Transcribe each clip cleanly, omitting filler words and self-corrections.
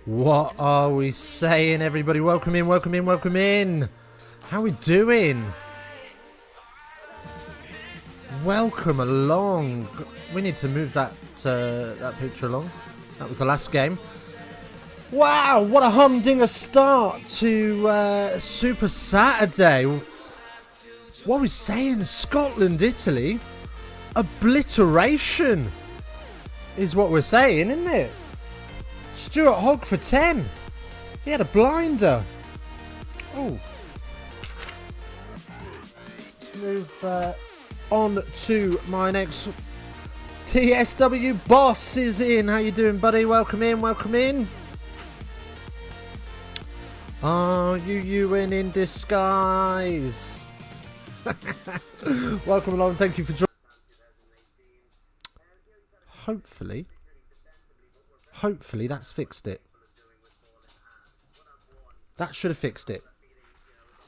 What are we saying, everybody? Welcome in, welcome in, welcome in. How are we doing? Welcome along. We need to move that picture along. That was the last game. Wow, what a humdinger start to Super Saturday. What are we saying? Scotland, Italy. Obliteration is what we're saying, isn't it? Stuart Hogg for 10. He had a blinder. Oh. Let's move on to my next TSW. Boss is in. How you doing, buddy? Welcome in, welcome in. Are you in disguise? Welcome along. Thank you for joining. Hopefully that's fixed it. That should have fixed it.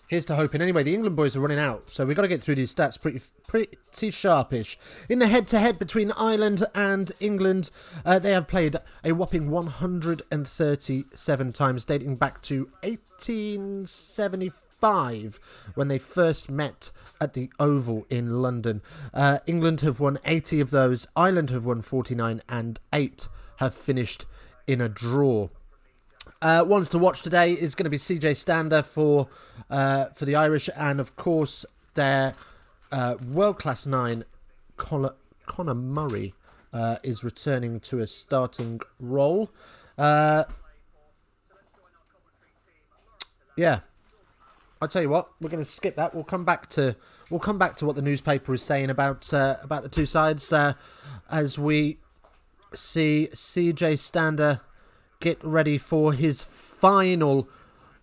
Here's to hoping. Anyway, the England boys are running out, so we've got to get through these stats pretty sharpish. In the head-to-head between Ireland and England, they have played a whopping 137 times, dating back to 1875, when they first met at the Oval in London. England have won 80 of those, Ireland have won 49, and 8 have finished in a draw. Ones to watch today is going to be CJ Stander for the Irish, and of course their world-class 9 Conor Murray is returning to a starting role. Yeah, I'll tell you what, we're going to skip that. We'll come back to what the newspaper is saying about the two sides as we see CJ Stander get ready for his final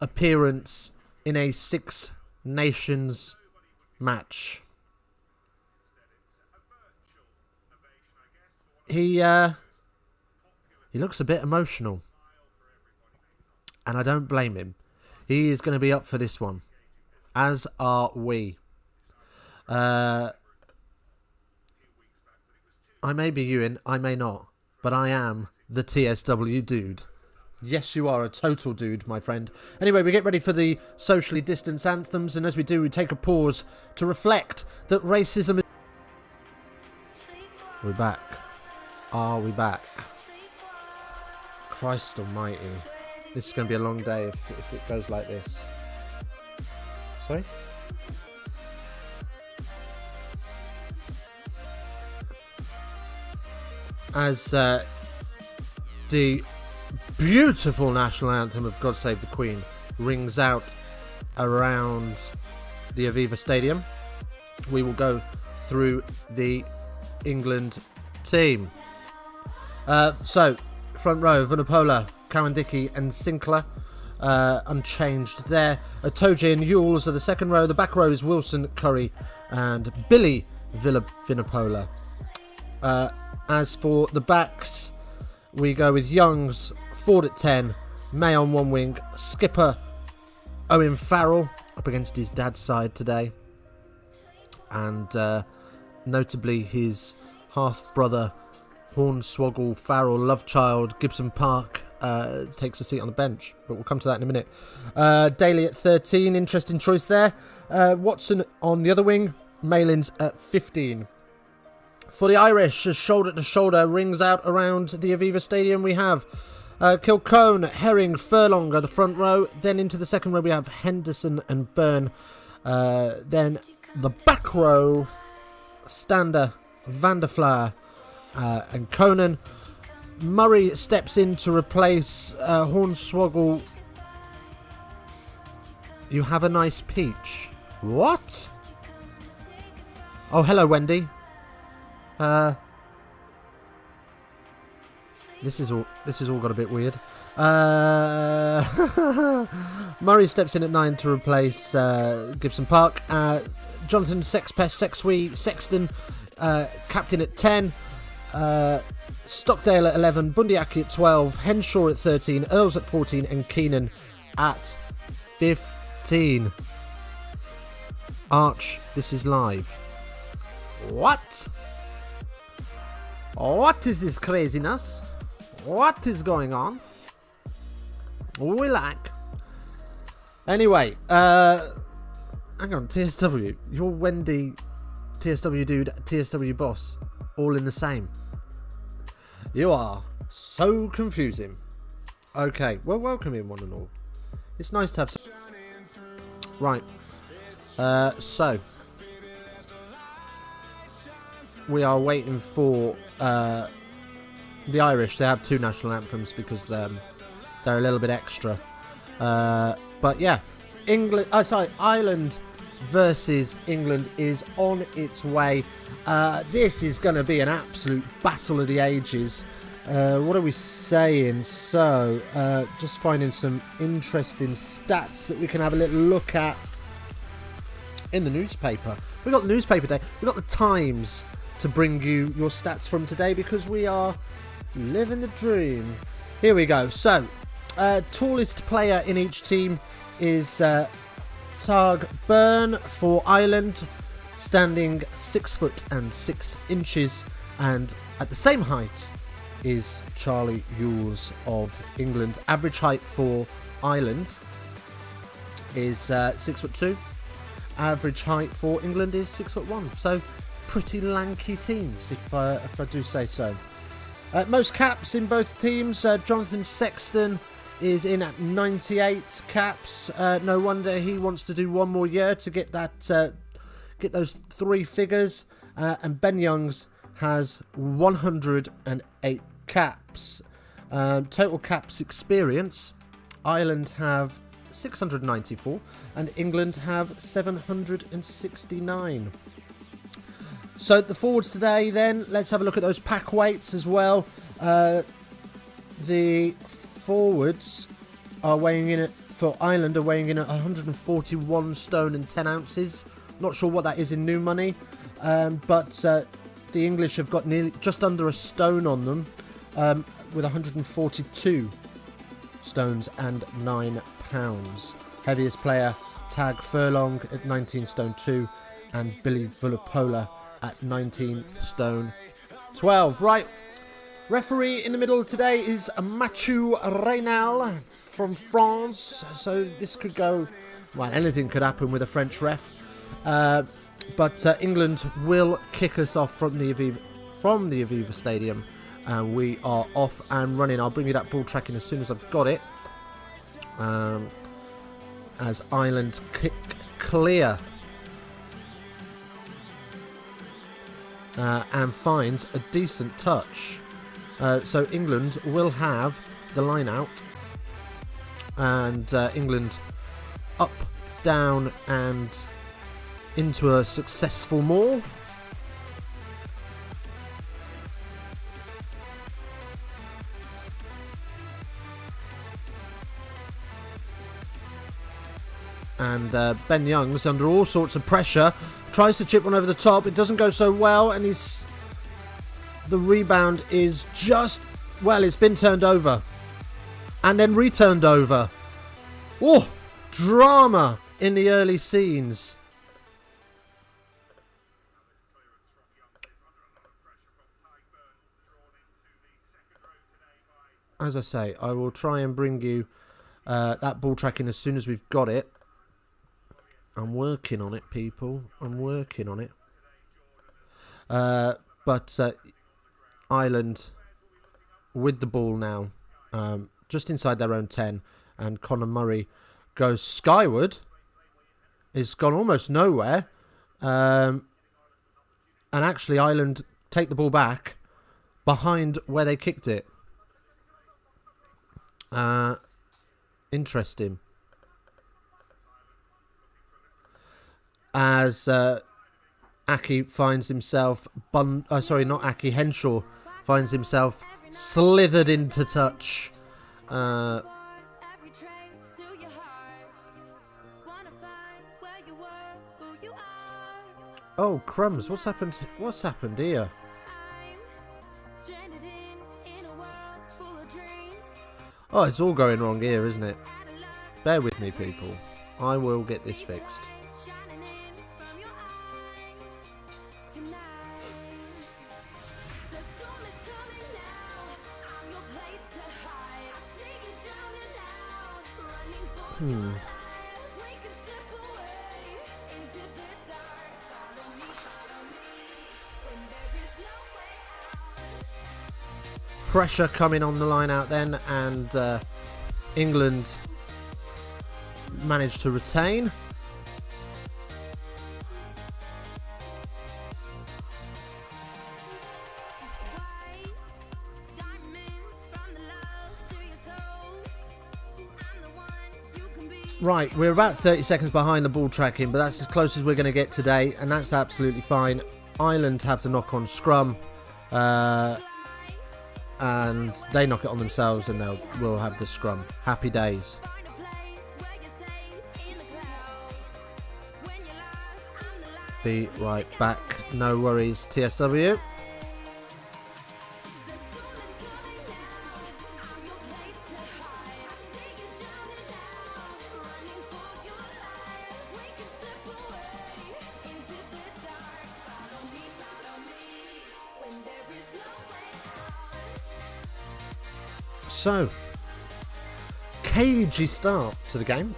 appearance in a Six Nations match. He looks a bit emotional, and I don't blame him. He is going to be up for this one, as are we. I may be Ewan, I may not, but I am the TSW dude. Yes, you are a total dude, my friend. Anyway, we get ready for the socially distanced anthems, and as we do, we take a pause to reflect that racism is... We're back. Are we back? Christ almighty. This is going to be a long day if it goes like this. Sorry? as the beautiful national anthem of God Save the Queen rings out around the Aviva Stadium, we will go through the England team. So, front row, Vunipola, Cowan-Dickey and Sinclair, unchanged there. Itoje and Yules are the second row. The back row is Wilson, Curry and Billy Vunipola. As for the backs, we go with Youngs, Ford at 10, May on one wing, skipper Owen Farrell up against his dad's side today, and notably his half-brother Hornswoggle Farrell Lovechild Gibson Park takes a seat on the bench, but we'll come to that in a minute. Daly at 13, interesting choice there. Watson on the other wing, Malins at 15. For the Irish, as shoulder to shoulder rings out around the Aviva Stadium, we have Kilcone, Herring, Furlong are the front row. Then into the second row we have Henderson and Byrne. Then the back row, Stander, Van der Flaer and Conan. Murray steps in to replace Hornswoggle. You have a nice peach. What? Oh, hello, Wendy. This is all got a bit weird. Murray steps in at 9 to replace Gibson Park. Jonathan Sexton, captain at 10. Stockdale at 11. Bundyaki at 12. Henshaw at 13. Earls at 14. And Keenan at 15. Arch, this is live. What? What is this craziness? What is going on? We lack. Anyway, hang on, TSW. You're Wendy, TSW dude, TSW boss, all in the same. You are so confusing. Okay, well, welcome in one and all. It's nice to have some... Right. So... we are waiting for the Irish. They have two national anthems because they're a little bit extra. But yeah, Ireland versus England is on its way. This is going to be an absolute battle of the ages. What are we saying? So, just finding some interesting stats that we can have a little look at in the newspaper. We got the newspaper day. We got the Times to bring you your stats from today because we are living the dream. Here we go. So, tallest player in each team is Targ Byrne for Ireland, standing 6 foot and 6 inches, and at the same height is Charlie Yules of England. Average height for Ireland is 6 foot 2. Average height for England is 6 foot 1. So pretty lanky teams, if I do say so. Most caps in both teams. Jonathan Sexton is in at 98 caps. No wonder he wants to do one more year to get that, get those 3 figures. And Ben Youngs has 108 caps. Total caps experience. Ireland have 694 and England have 769. So the forwards today then, let's have a look at those pack weights as well. The forwards are weighing in for Ireland are weighing in at 141 stone and 10 ounces. Not sure what that is in new money, but the English have got nearly just under a stone on them, with 142 stones and 9 pounds. Heaviest player, Tag Furlong at 19 stone 2 and Billy Vunipola at 19 stone 12. Right, referee in the middle today is Mathieu Reynal from France, so this could go, well, anything could happen with a French ref, but England will kick us off from the Aviva Stadium, and we are off and running. I'll bring you that ball tracking as soon as I've got it, as Ireland kick clear and finds a decent touch So England will have the line out. And England up, down, and into a successful maul. And Ben Young's under all sorts of pressure. Tries to chip one over the top. It doesn't go so well. And the rebound is just... Well, it's been turned over. And then returned over. Oh, drama in the early scenes. As I say, I will try and bring you that ball tracking as soon as we've got it. I'm working on it, people. I'm working on it. But Ireland with the ball now, just inside their own 10, and Conor Murray goes skyward. It's gone almost nowhere. And actually, Ireland take the ball back behind where they kicked it. Interesting. As Aki finds himself... Henshaw finds himself slithered into touch. Oh, crumbs. What's happened? What's happened here? Oh, it's all going wrong here, isn't it? Bear with me, people. I will get this fixed. Pressure coming on the line out then, and England managed to retain. Right, we're about 30 seconds behind the ball tracking, but that's as close as we're going to get today, and that's absolutely fine. Ireland have the knock-on scrum, and they knock it on themselves, and we'll have the scrum. Happy days. Be right back. No worries, TSW. So, cagey start to the game.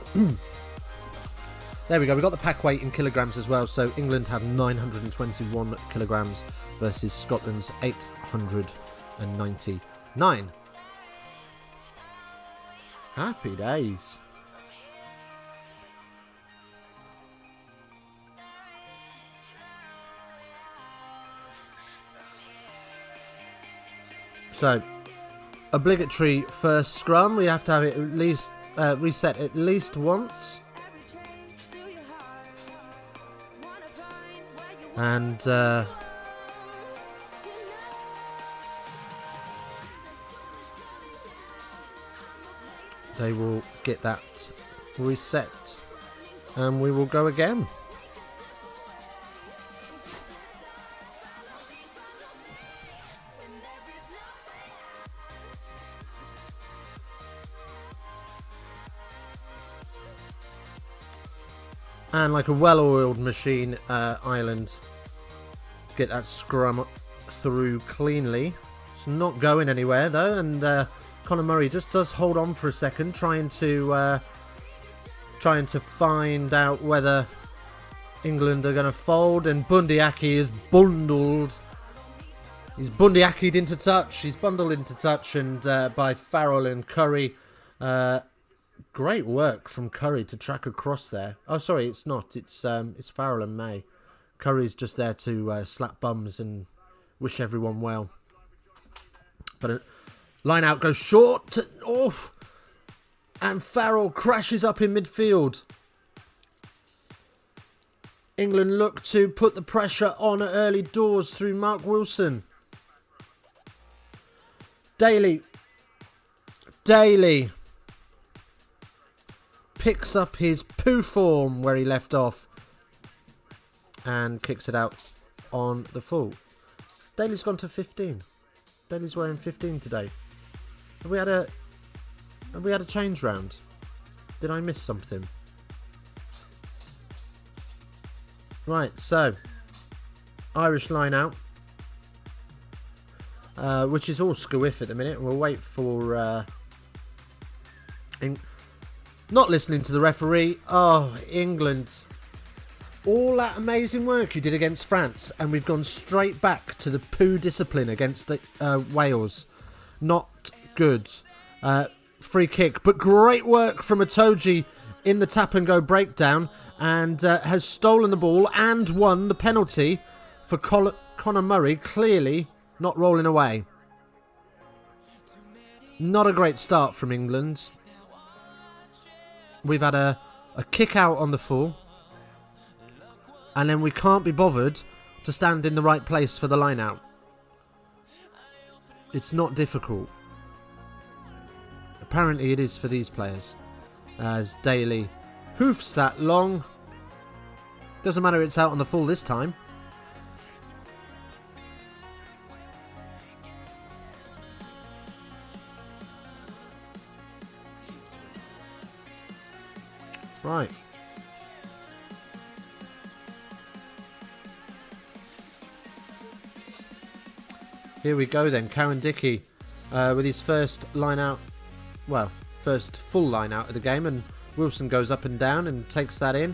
There we go, we got the pack weight in kilograms as well. So England have 921 kilograms versus Scotland's 899. Happy days. So, obligatory first scrum. We have to have it at least reset at least once. And they will get that reset, and we will go again. And like a well-oiled machine, Ireland get that scrum through cleanly. It's not going anywhere though, and Conor Murray just does hold on for a second, trying to find out whether England are going to fold. And Bundyaki is bundled. He's Bundyaki'd into touch. He's bundled into touch, and by Farrell and Curry. Great work from Curry to track across there. Oh, sorry, it's not. It's Farrell and May. Curry's just there to slap bums and wish everyone well. But a line out goes short. And Farrell crashes up in midfield. England look to put the pressure on at early doors through Mark Wilson. Daly picks up his poo form where he left off and kicks it out on the full. Daly's gone to 15. Daly's wearing 15 today. Have we had a change round? Did I miss something? Right, so Irish line out, which is all SCOVIRE at the minute. We'll wait for not listening to the referee. Oh, England. All that amazing work you did against France, and we've gone straight back to the poo discipline against the Wales. Not good. Free kick, but great work from Itoje in the tap and go breakdown, and has stolen the ball and won the penalty for Conor Murray, clearly not rolling away. Not a great start from England. We've had a kick out on the full, and then we can't be bothered to stand in the right place for the line out. It's not difficult. Apparently it is for these players, as Daly hoofs that long. Doesn't matter, it's out on the full this time. Right. Here we go then. Cowan Dickey with his first line out. Well, first full line out of the game, and Wilson goes up and down and takes that in.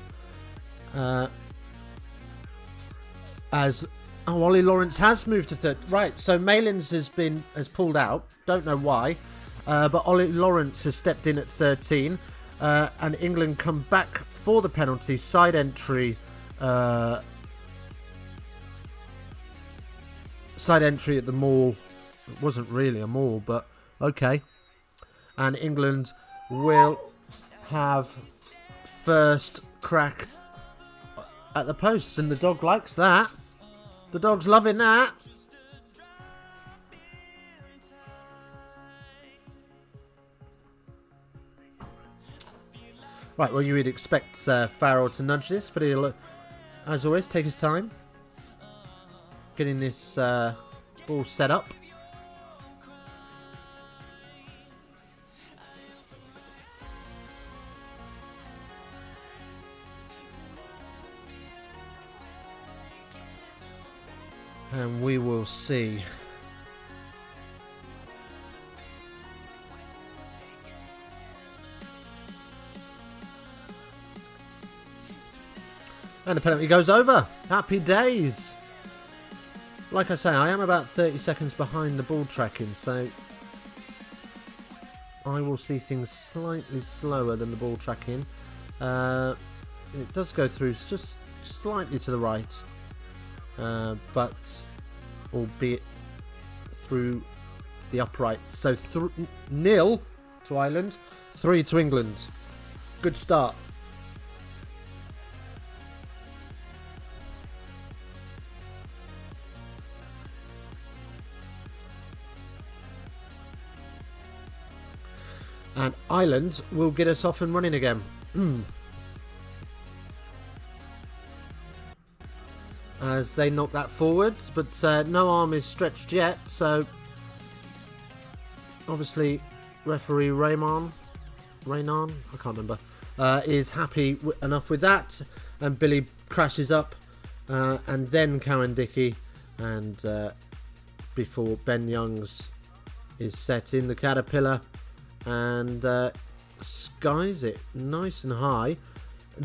Ollie Lawrence has moved to third. Right, so Malins has pulled out. Don't know why, but Ollie Lawrence has stepped in at 13, and England come back for the penalty. Side entry. Side entry at the maul. It wasn't really a maul, but okay. And England will have first crack at the posts, and the dog likes that. The dog's loving that. Right, well, you would expect Farrell to nudge this, but he'll, as always, take his time getting this ball set up. And we will see. And the penalty goes over. Happy days. Like I say, I am about 30 seconds behind the ball tracking, so I will see things slightly slower than the ball tracking. It does go through just slightly to the right. But albeit through the upright. So 0 to Ireland, 3 to England. Good start. And Ireland will get us off and running again. As they knock that forward, but no arm is stretched yet, so obviously referee Raynon, I can't remember, is happy enough with that, and Billy crashes up, and then Cowan Dickey, and before Ben Youngs is set in the Caterpillar, and skies it nice and high.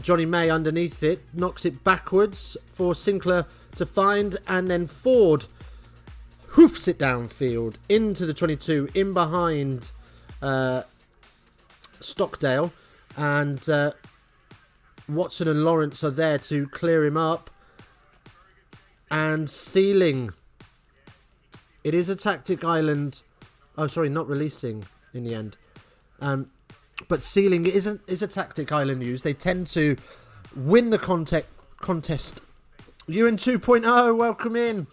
Johnny May underneath it, knocks it backwards for Sinclair to find, and then Ford hoofs it downfield into the 22, in behind Stockdale, and Watson and Lawrence are there to clear him up, and Sealing. It is a tactic Ireland Oh, sorry, not releasing in the end. But sealing is a tactic Ireland use. They tend to win the contest. Ewan 2.0, welcome in.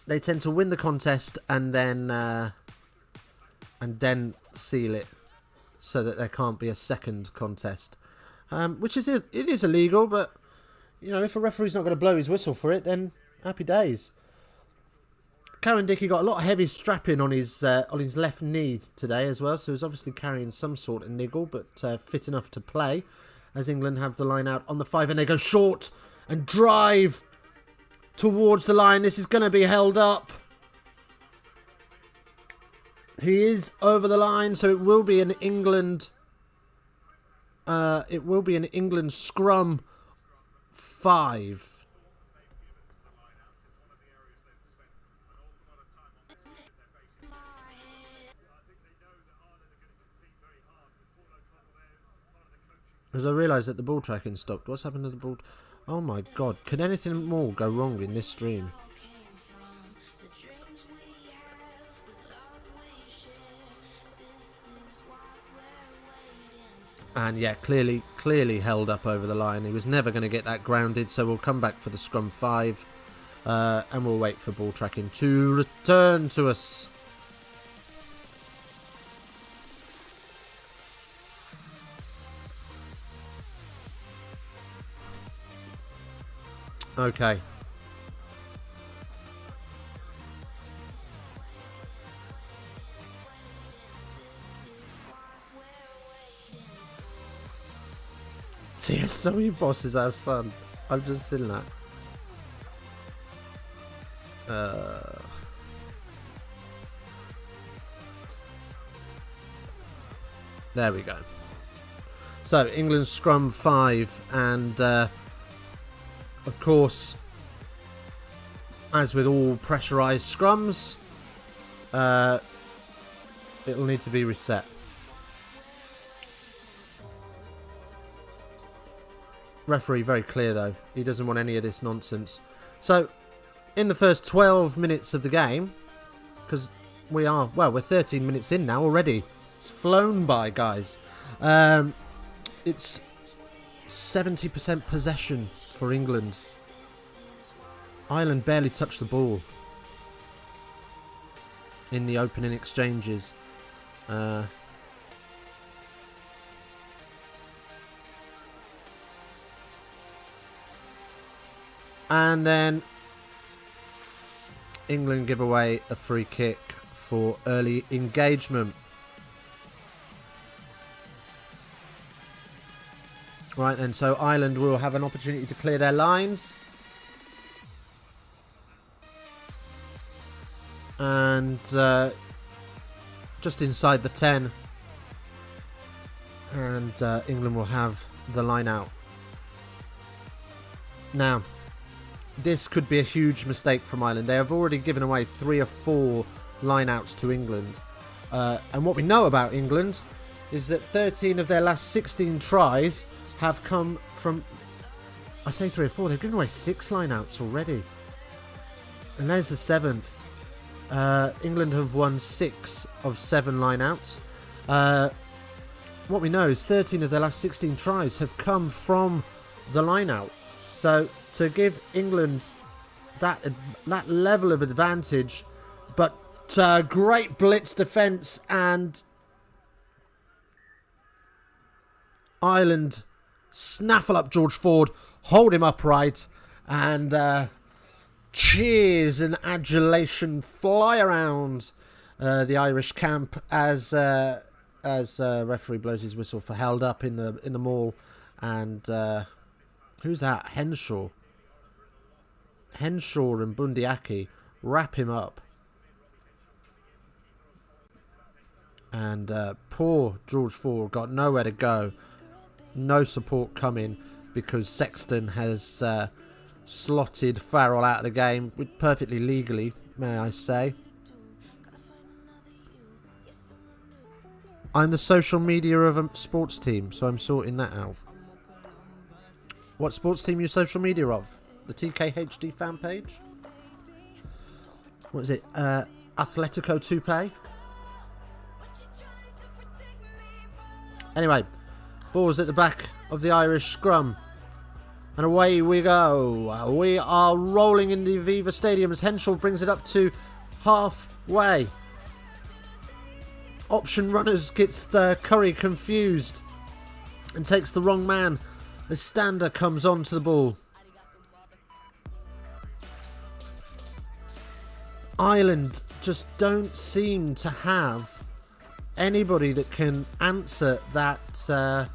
They tend to win the contest and then seal it so that there can't be a second contest, which is it is illegal. But you know, if a referee's not going to blow his whistle for it, then happy days. Cowan Dickey got a lot of heavy strapping on his left knee today as well, so he's obviously carrying some sort of niggle, but fit enough to play as England have the line out on the 5, and they go short and drive towards the line. This is going to be held up. He is over the line, so it will be an England. It will be an England scrum 5. As I realise that the ball tracking stopped. What's happened to the ball? Oh my god. Could anything more go wrong in this stream? And yeah, clearly held up over the line. He was never going to get that grounded, so we'll come back for the scrum 5. And we'll wait for ball tracking to return to us. Okay. TSW boss is our son. I've just seen that. There we go. So England scrum 5, and of course, as with all pressurised scrums, it'll need to be reset. Referee very clear though. He doesn't want any of this nonsense. So, in the first 12 minutes of the game, because we're 13 minutes in now already. It's flown by, guys. It's 70% possession for England. Ireland barely touched the ball in the opening exchanges. And then England give away a free kick for early engagement. Right then, so Ireland will have an opportunity to clear their lines. And just inside the 10. And England will have the line out. Now, this could be a huge mistake from Ireland. They have already given away 3 or 4 line-outs to England. And what we know about England is that 13 of their last 16 tries have come from... I say 3 or 4. They've given away 6 line-outs already. And there's the 7th. England have won 6 of 7 line-outs. What we know is 13 of their last 16 tries have come from the line-out. So to give England that level of advantage, but great blitz defence, and Ireland snaffle up George Ford, hold him upright, and cheers and adulation fly around the Irish camp as referee blows his whistle for held up in the maul. And who's that? Henshaw and Bundiaki wrap him up. And poor George Ford got nowhere to go. No support coming because Sexton has slotted Farrell out of the game perfectly legally, may I say. I'm the social media of a sports team, so I'm sorting that out. What sports team are you social media of? The TKHD fan page? What is it? Atletico Tupi. Anyway, ball's at the back of the Irish scrum. And away we go. We are rolling in the Aviva Stadium as Henshaw brings it up to halfway. Option runners gets Curry confused and takes the wrong man as Stander comes onto the ball. Ireland just don't seem to have anybody that can answer that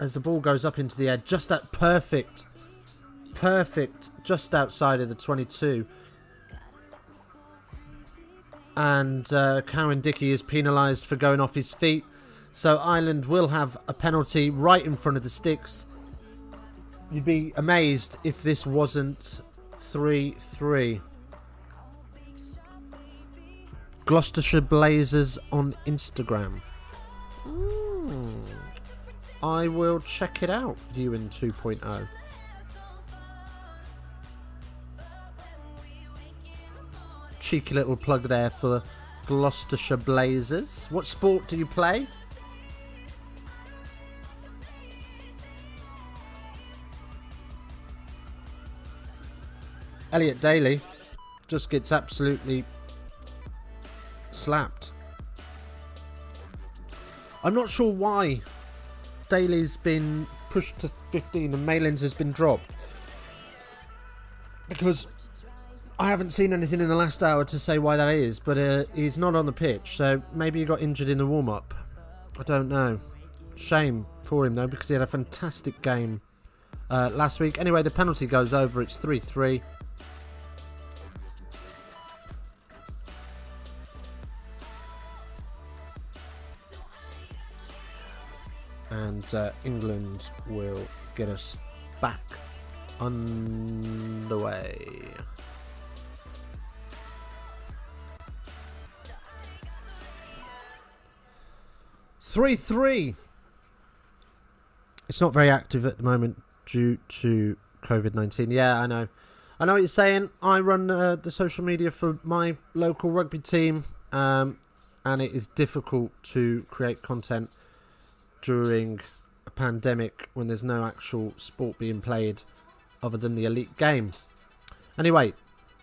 as the ball goes up into the air, just at perfect, just outside of the 22. And Cowan Dickey is penalised for going off his feet. So Ireland will have a penalty right in front of the sticks. You'd be amazed if this wasn't 3-3. Gloucestershire Blazers on Instagram. I will check it out, Ewan 2.0. Cheeky little plug there for Gloucestershire Blazers. What sport do you play? Elliot Daly just gets absolutely slapped. I'm not sure why Daly's been pushed to 15 and Malins has been dropped, because I haven't seen anything in the last hour to say why that is, but he's not on the pitch, so maybe he got injured in the warm-up. I don't know. Shame for him though, because he had a fantastic game last week. Anyway, the penalty goes over. It's 3-3. And England will get us back underway. (3-3). It's not very active at the moment due to COVID-19. Yeah, I know what you're saying. I run the social media for my local rugby team, and it is difficult to create content during a pandemic when there's no actual sport being played other than the elite game. Anyway,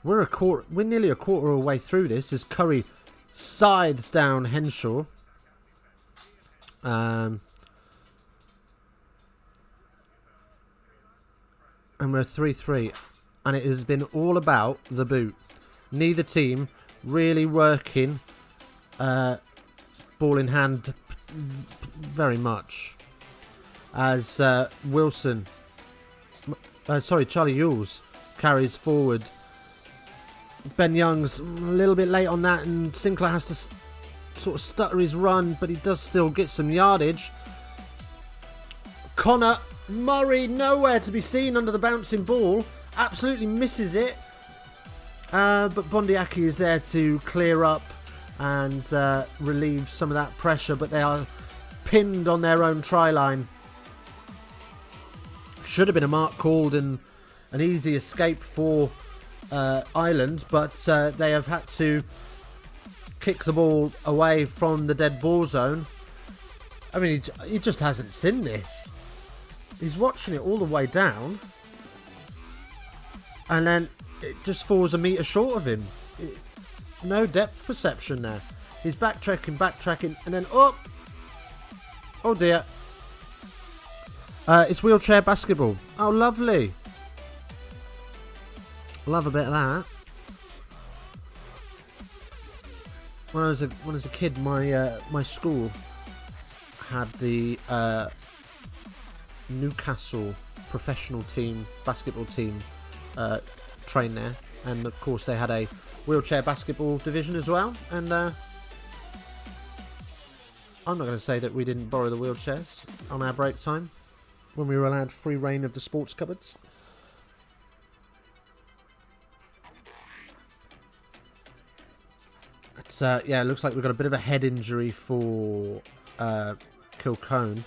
we're nearly a quarter of the way through this as Curry sides down Henshaw. And we're 3-3, and it has been all about the boot. Neither team really working ball in hand very much, as Charlie Ewells carries forward. Ben Young's a little bit late on that, and Sinclair has to sort of stutter his run, but he does still get some yardage. Connor Murray nowhere to be seen under the bouncing ball, absolutely misses it, but Bondiaki is there to clear up and relieve some of that pressure, but they are pinned on their own try line. Should have been a mark called and an easy escape for Ireland, but they have had to kick the ball away from the dead ball zone. I mean, he just hasn't seen this. He's watching it all the way down, and then it just falls a metre short of him. No depth perception there. He's backtracking, and then up. Oh dear. It's wheelchair basketball. Oh, lovely. Love a bit of that. When I was a kid, my school had the Newcastle professional team, basketball team, train there, and of course they had a wheelchair basketball division as well. And I'm not going to say that we didn't borrow the wheelchairs on our break time when we were allowed free reign of the sports cupboards. But yeah, it looks like we've got a bit of a head injury for Kilcone.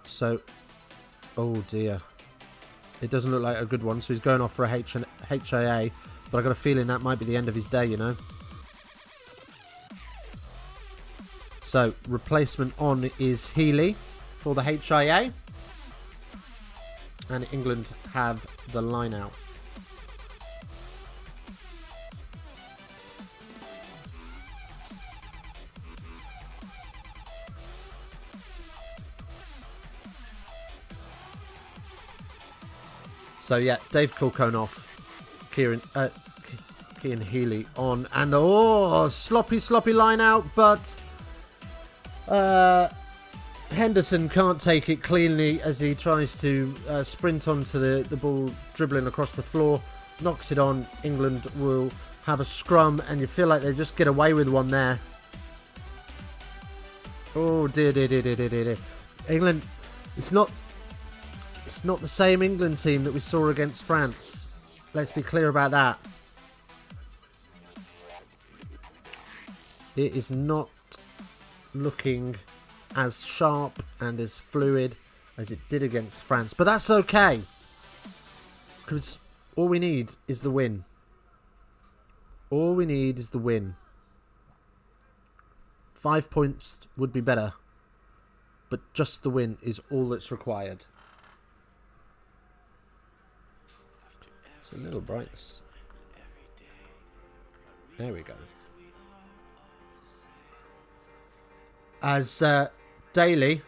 So, oh dear. It doesn't look like a good one, so he's going off for a HIA. But I've got a feeling that might be the end of his day, you know. So, replacement on is Healy for the HIA. And England have the line out. So yeah, Dave Colquhoun off, Kieran Healy on, and sloppy line out, but Henderson can't take it cleanly as he tries to sprint onto the ball, dribbling across the floor, knocks it on. England will have a scrum, and you feel like they just get away with one there. Oh dear. England, it's not the same England team that we saw against France. Let's be clear about that. It is not looking as sharp and as fluid as it did against France. But that's okay, because all we need is the win. All we need is the win. 5 points would be better, but just the win is all that's required. It's a little bright. There we go. As Daly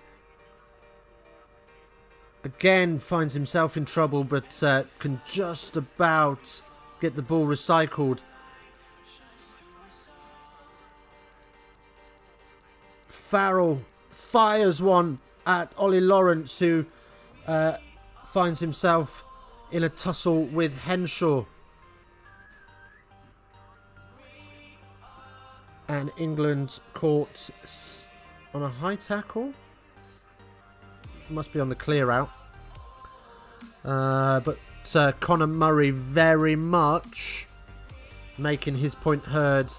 again finds himself in trouble, but can just about get the ball recycled. Farrell fires one at Ollie Lawrence, who finds himself in a tussle with Henshaw. And England caught on a high tackle. Must be on the clear out. But Conor Murray very much making his point heard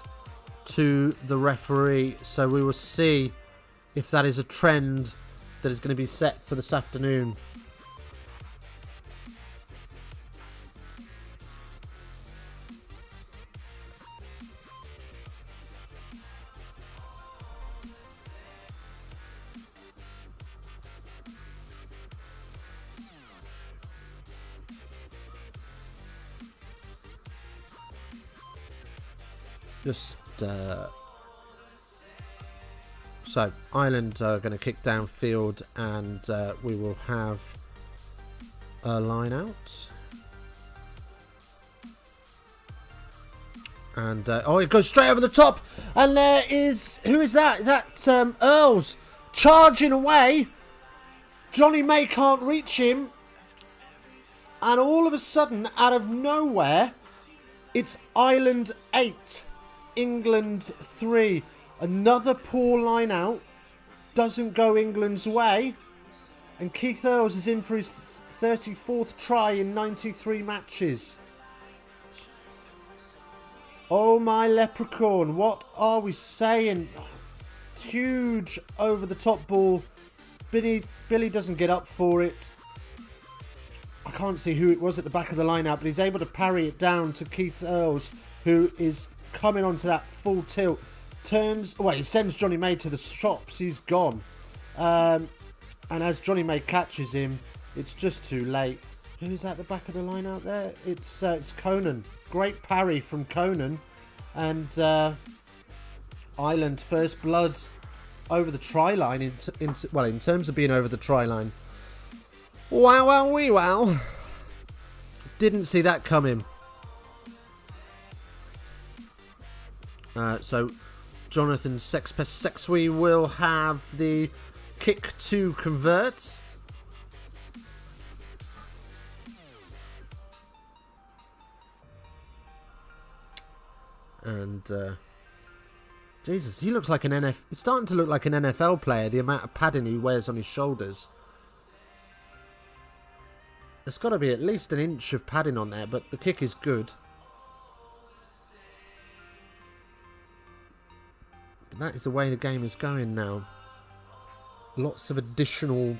to the referee. So we will see if that is a trend that is going to be set for this afternoon. So Ireland are going to kick downfield, and we will have a line out. And it goes straight over the top, and there is, who is that? Is that Earls charging away? Johnny May can't reach him, and all of a sudden, out of nowhere, it's Ireland 8. England 3. Another poor line out. Doesn't go England's way. And Keith Earls is in for his 34th try in 93 matches. Oh my leprechaun. What are we saying? Huge over the top ball. Billy doesn't get up for it. I can't see who it was at the back of the line out, but he's able to parry it down to Keith Earls, who is coming onto that full tilt. He sends Johnny May to the shops. He's gone. And as Johnny May catches him, it's just too late. Who's at the back of the line out there? It's Conan. Great parry from Conan. And Ireland first blood over the try line. In terms of being over the try line. Wow. Didn't see that coming. So Jonathan Sexpes-Sexwi will have the kick to convert. And Jesus, he looks like an He's starting to look like an NFL player, the amount of padding he wears on his shoulders. There's got to be at least an inch of padding on there, but the kick is good. But that is the way the game is going now. Lots of additional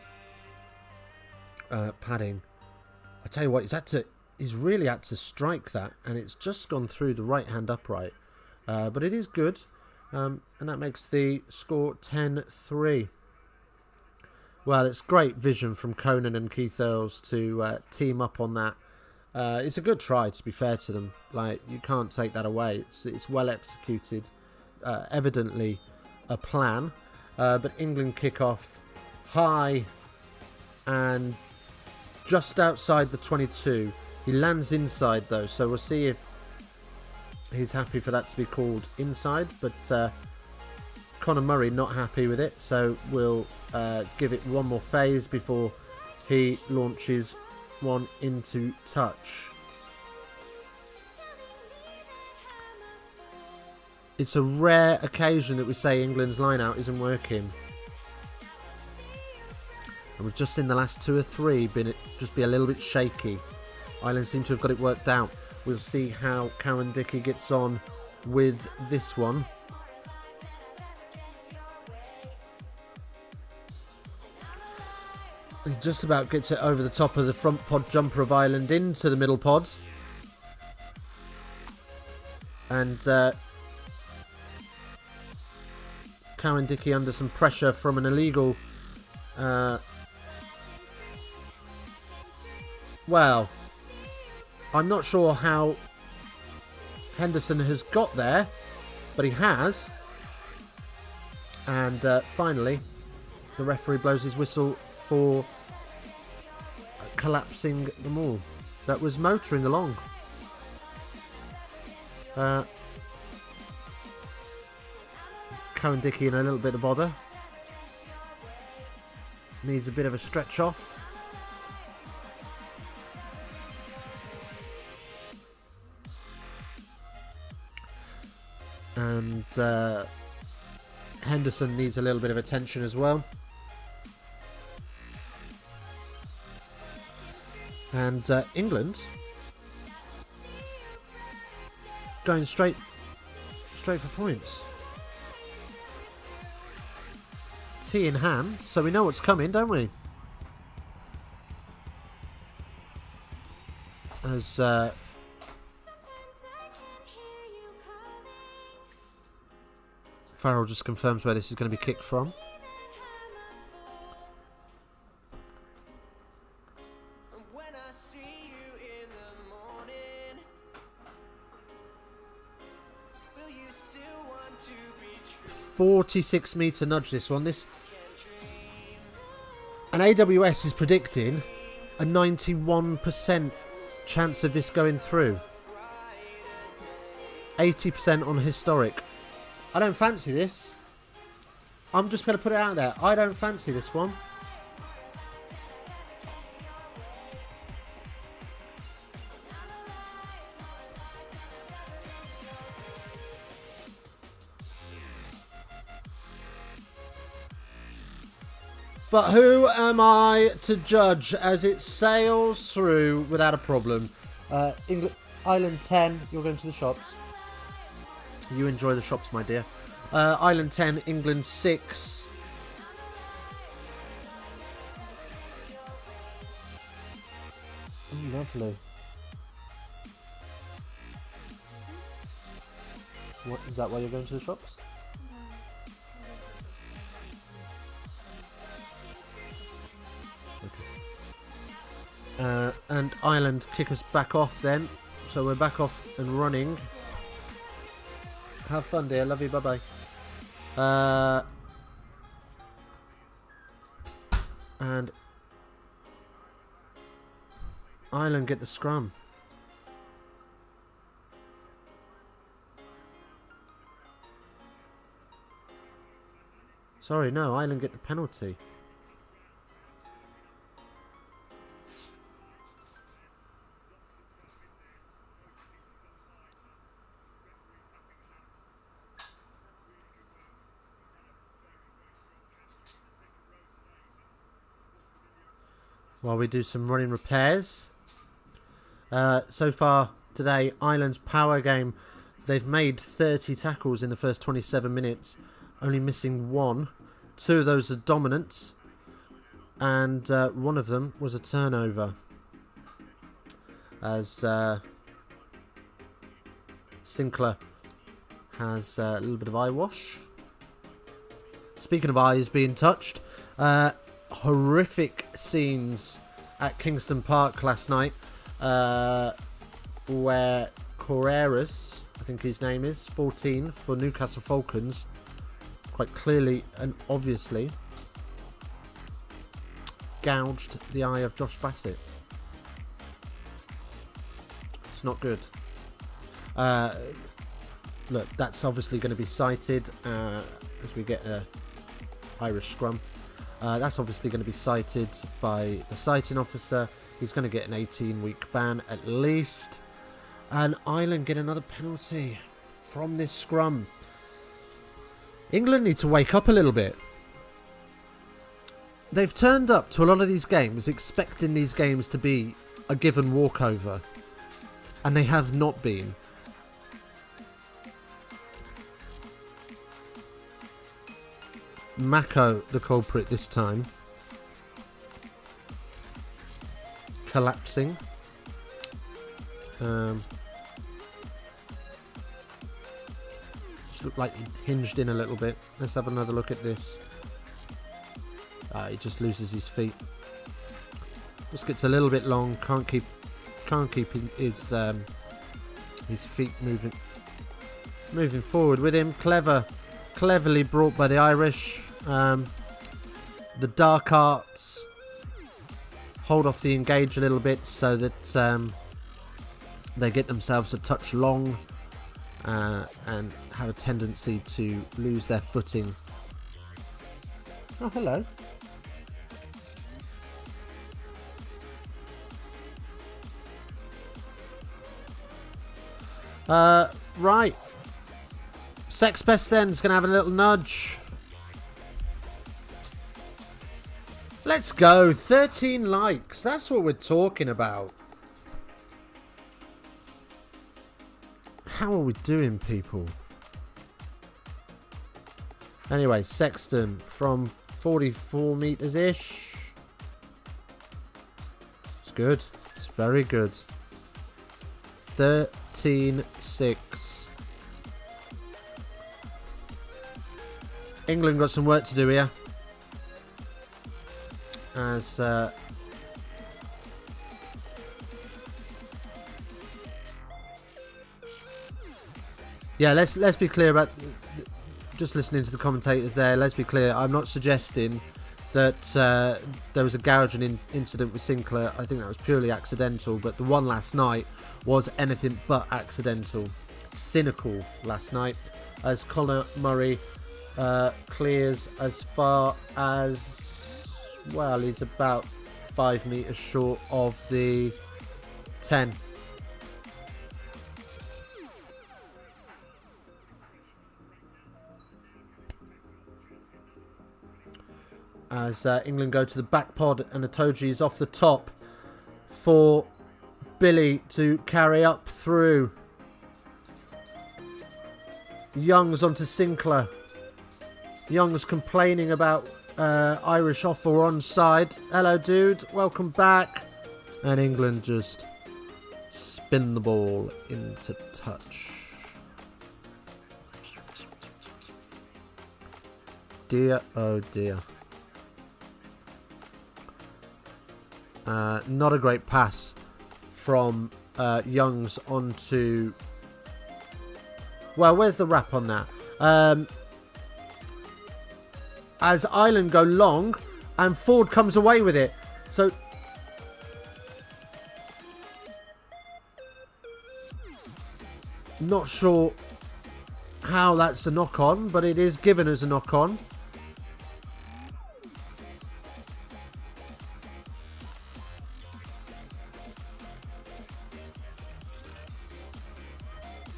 padding. I tell you what, he's really had to strike that, and it's just gone through the right hand upright. But it is good, and that makes the score 10-3. Well, it's great vision from Conan and Keith Earls to team up on that. It's a good try, to be fair to them. Like, you can't take that away. It's well executed, evidently a plan. But England kick off high and just outside the 22. He lands inside though, so we'll see if he's happy for that to be called inside. But Conor Murray not happy with it, so we'll give it one more phase before he launches one into touch. It's a rare occasion that we say England's line-out isn't working. And we've just seen the last 2 or 3 just be a little bit shaky. Ireland seem to have got it worked out. We'll see how Cowan Dickey gets on with this one. He just about gets it over the top of the front pod jumper of Ireland into the middle pod. And Cowan Dickey under some pressure from an illegal... well, I'm not sure how Henderson has got there, but he has. And finally, the referee blows his whistle for collapsing the maul that was motoring along. Cowan Dickey in a little bit of bother. Needs a bit of a stretch off. And Henderson needs a little bit of attention as well. And England going straight for points. Tee in hand, so we know what's coming, don't we? As Farrell just confirms where this is going to be kicked from. When I see you in the morning, will you still want to be true? 46-metre nudge this one. And AWS is predicting a 91% chance of this going through. 80% on historic. I don't fancy this. I'm just going to put it out there. I don't fancy this one. But who am I to judge as it sails through without a problem? Ireland 10, you're going to the shops. You enjoy the shops, my dear. Ireland 10, England 6. Oh, lovely. What, is that why you're going to the shops? And Ireland kick us back off then. So we're back off and running. Have fun, dear. Love you. Bye-bye. And Ireland get the scrum. Sorry, no. Ireland get the penalty. While we do some running repairs. So far today, Ireland's power game, they've made 30 tackles in the first 27 minutes, only missing 1. 2 of those are dominance, and one of them was a turnover. as Sinclair has a little bit of eye wash. Speaking of eyes being touched, horrific scenes at Kingston Park last night, where Correras, I think his name is, 14 for Newcastle Falcons, quite clearly and obviously gouged the eye of Josh Bassett. It's not good. Look, that's obviously going to be cited as we get a Irish scrum. That's obviously going to be cited by the citing officer. He's going to get an 18-week ban at least. And Ireland get another penalty from this scrum. England need to wake up a little bit. They've turned up to a lot of these games expecting these games to be a given walkover. And they have not been. Mako, the culprit this time. Collapsing. Just looked like he hinged in a little bit. Let's have another look at this. He just loses his feet. Just gets a little bit long. Can't keep his feet moving forward with him. Cleverly brought by the Irish. The dark arts hold off the engage a little bit so that they get themselves a touch long and have a tendency to lose their footing. Oh, hello. Right. Sexpest then is going to have a little nudge. Let's go. 13 likes. That's what we're talking about. How are we doing, people? Anyway, Sexton from 44 metres-ish. It's good. It's very good. 13-6. England got some work to do here. As yeah, let's be clear about just listening to the commentators there. Let's be clear. I'm not suggesting that there was a gouging incident with Sinclair. I think that was purely accidental. But the one last night was anything but accidental. Cynical last night, as Conor Murray clears as far as, well, he's about 5 metres short of the 10. As England go to the back pod and Itoje is off the top for Billy to carry up through. Young's onto Sinclair. Young's complaining about Irish off or onside. Hello, dude. Welcome back. And England just spin the ball into touch. Dear, oh dear. Not a great pass from Youngs onto... Well, where's the wrap on that? As Ireland go long, and Ford comes away with it. So... Not sure how that's a knock-on, but it is given as a knock-on.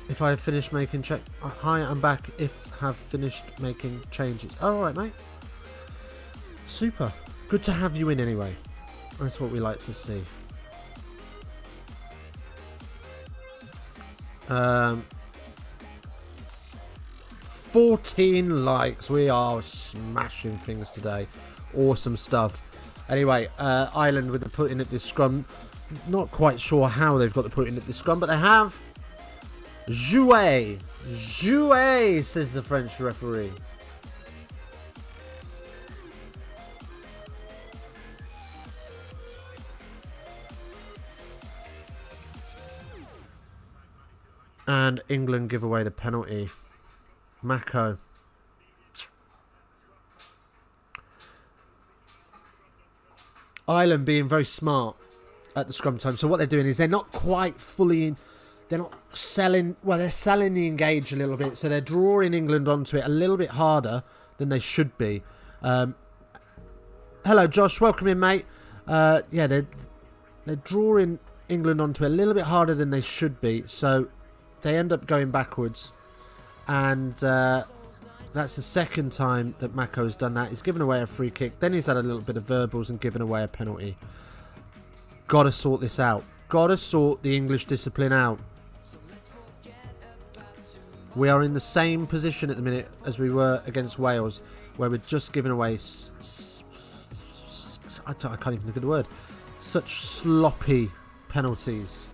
If I have finished making check... Hi, I'm back. If have finished making changes. Oh, alright, mate. Super. Good to have you in anyway. That's what we like to see. 14 likes. We are smashing things today. Awesome stuff. Anyway, Ireland with the put in at this scrum. Not quite sure how they've got the point in at the scrum, but they have. Joué! Joué, says the French referee. And England give away the penalty. Mako. Ireland being very smart at the scrum time. So what they're doing is they're not quite fully in. They're not selling. Well, they're selling the engage a little bit. So they're drawing England onto it a little bit harder than they should be. Hello, Josh. Welcome in, mate. Yeah, they're drawing England onto it a little bit harder than they should be. So they end up going backwards. And that's the second time that Mako has done that. He's given away a free kick. Then he's had a little bit of verbals and given away a penalty. Got to sort this out. Got to sort the English discipline out. We are in the same position at the minute as we were against Wales, where we're just giving away... I can't even think of the word. Such sloppy penalties.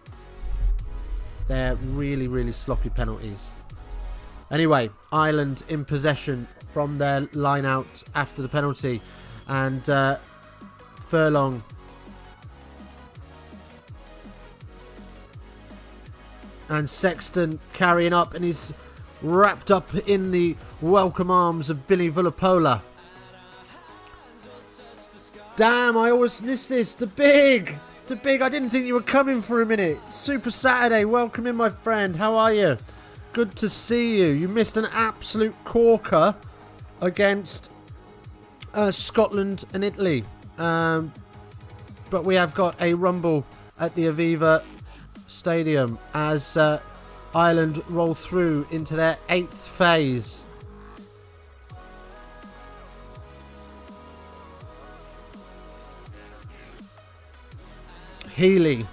They're really, really sloppy penalties. Anyway, Ireland in possession from their line out after the penalty. And Furlong and Sexton carrying up, and he's wrapped up in the welcome arms of Billy Vunipola. Damn, I always miss this. The Big, I didn't think you were coming for a minute. Super Saturday, welcome in, my friend. How are you? Good to see you. You missed an absolute corker against Scotland and Italy. But we have got a rumble at the Aviva Stadium as Ireland roll through into their 8th phase. Healy.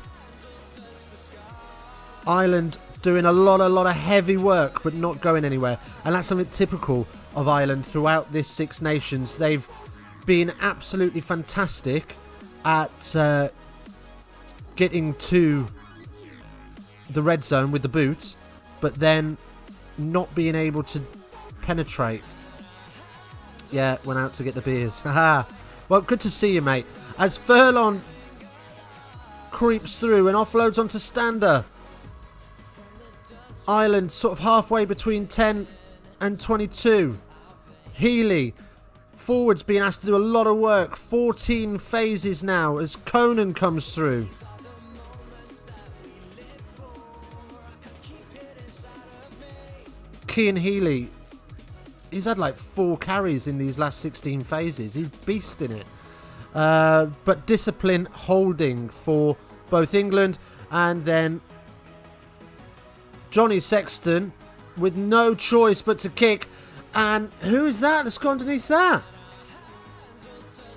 Ireland doing a lot of heavy work but not going anywhere, and that's something typical of Ireland throughout this Six Nations. They've been absolutely fantastic at getting to the red zone with the boots, but then not being able to penetrate. Yeah, went out to get the beers. Haha. Well, good to see you, mate. As Furlong creeps through and offloads onto Stander. Ireland sort of halfway between 10 and 22. Healy, forwards being asked to do a lot of work. 14 phases now as Conan comes through. Cian Healy, he's had like 4 carries in these last 16 phases. He's beasting it. But discipline holding for both England, and then Johnny Sexton with no choice but to kick. And who is that that's got underneath that?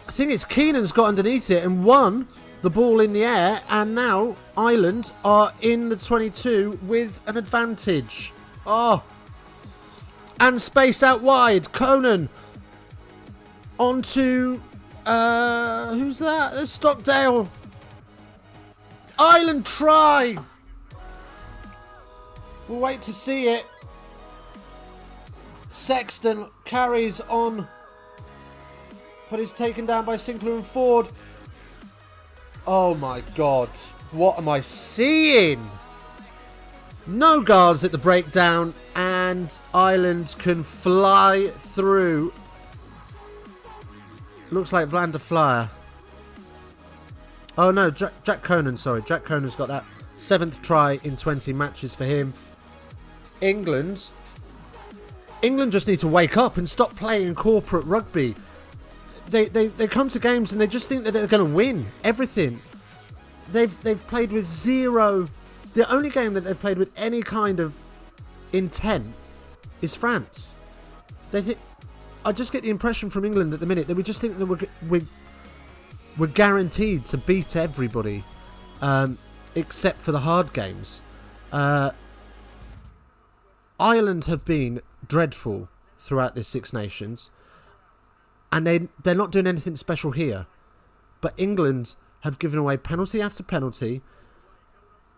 I think it's Keenan's got underneath it and won the ball in the air, and now Ireland are in the 22 with an advantage. Oh, and space out wide. Conan onto who's that? There's Stockdale. Ireland try. We'll wait to see it. Sexton carries on, but is taken down by Sinclair and Ford. Oh my God, what am I seeing? No guards at the breakdown, and Ireland can fly through. Looks like Vlad de Flyer. Oh no, Jack Conan, sorry. Jack Conan's got that 7th try in 20 matches for him. England just need to wake up and stop playing corporate rugby. They come to games and they just think that they're going to win everything. They've played with zero. The only game that they've played with any kind of intent is France. I just get the impression from England at the minute that we just think that we're guaranteed to beat everybody, except for the hard games. Ireland have been dreadful throughout this Six Nations, and they're not doing anything special here. But England have given away penalty after penalty.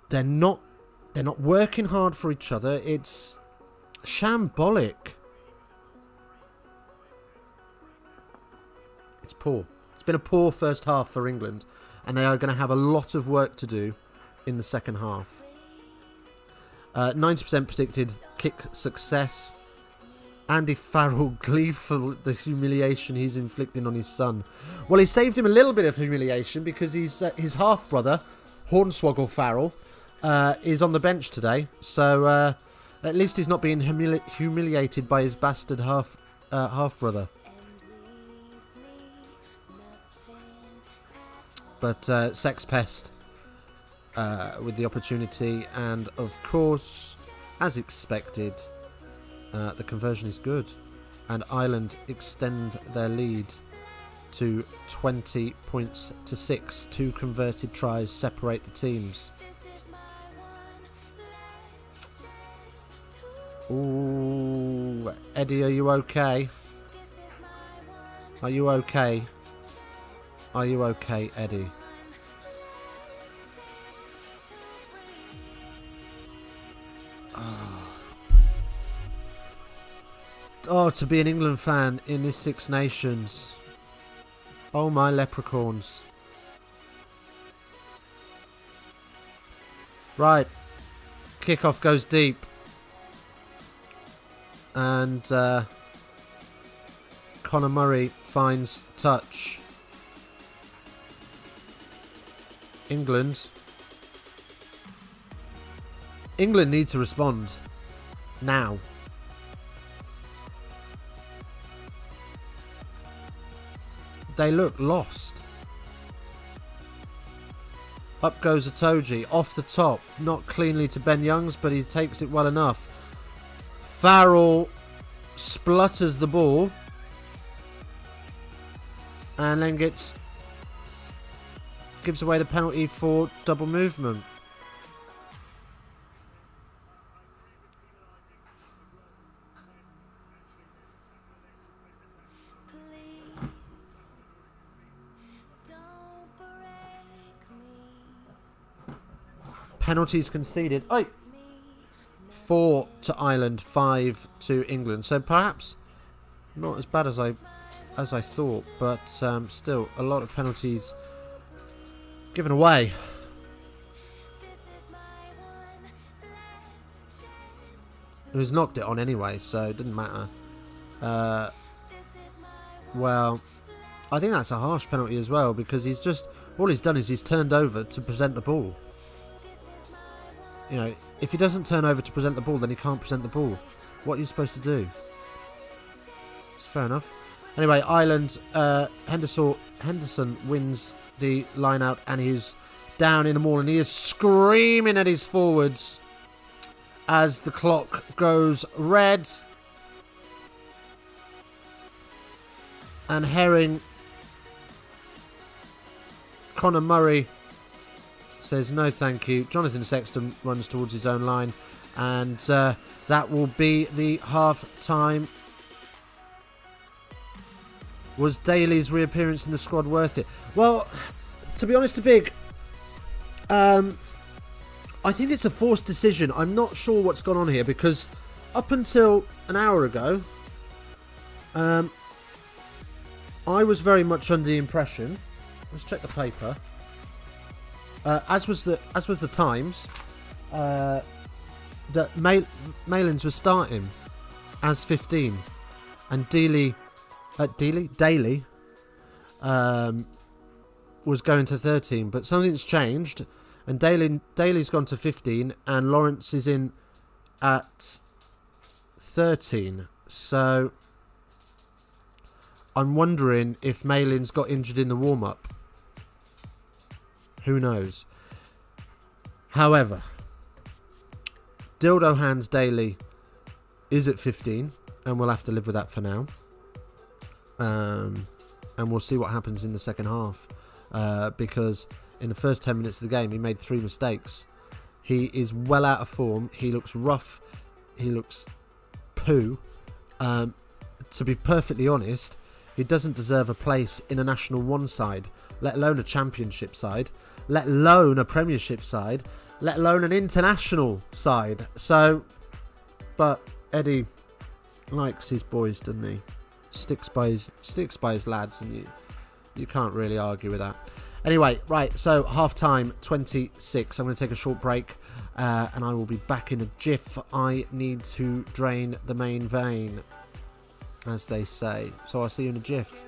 They're not working hard for each other. It's shambolic. It's poor. It's been a poor first half for England, and they are going to have a lot of work to do in the second half. 90% predicted kick success. Andy Farrell gleeful at the humiliation he's inflicting on his son. Well, he saved him a little bit of humiliation because his half-brother, Hornswoggle Farrell, is on the bench today. So at least he's not being humiliated by his bastard half-brother. But Sex Pest with the opportunity, and of course, as expected, the conversion is good, and Ireland extend their lead to 20 points to 6. 2 converted tries separate the teams. Ooh, Eddie, are you okay? Are you okay? Are you okay, Eddie? Oh, to be an England fan in this Six Nations. Oh, my leprechauns. Right. Kickoff goes deep. And Conor Murray finds touch. England need to respond now. They look lost. Up goes Itoje, off the top, not cleanly to Ben Youngs, but he takes it well enough. Farrell splutters the ball and then gives away the penalty for double movement. Penalties conceded. 4 to Ireland, 5 to England. So perhaps not as bad as I thought, but still a lot of penalties given away. It was knocked it on anyway, so it didn't matter. Well, I think that's a harsh penalty as well, because all he's done is he's turned over to present the ball. You know, if he doesn't turn over to present the ball, then he can't present the ball. What are you supposed to do? It's fair enough. Anyway, Ireland, Henderson wins the line out, and he's down in the maul, and he is screaming at his forwards as the clock goes red. And Herring, Conor Murray says no thank you. Jonathan Sexton runs towards his own line, and that will be the half time. Was Daly's reappearance in the squad worth it? Well, to be honest, to Big, I think it's a forced decision. I'm not sure what's gone on here, because up until an hour ago, I was very much under the impression. Let's check the paper. As was the Times, that Malins was starting as 15, and Daly was going to 13, but something's changed, and Daly's gone to 15, and Lawrence is in at 13. So I'm wondering if Malins got injured in the warm-up. Who knows? However, Dildo Hands Daly is at 15, and we'll have to live with that for now. And we'll see what happens in the second half, because in the first 10 minutes of the game he made 3 mistakes. He is well out of form. He looks rough. He looks poo. To be perfectly honest, he doesn't deserve a place in a National 1 side. let alone a championship side, let alone a premiership side, let alone an international side. So, but Eddie likes his boys, doesn't he? Sticks by his lads, and you can't really argue with that. Anyway, right, so half-time, 26. I'm going to take a short break, and I will be back in a jiff. I need to drain the main vein, as they say. So I'll see you in a jiff.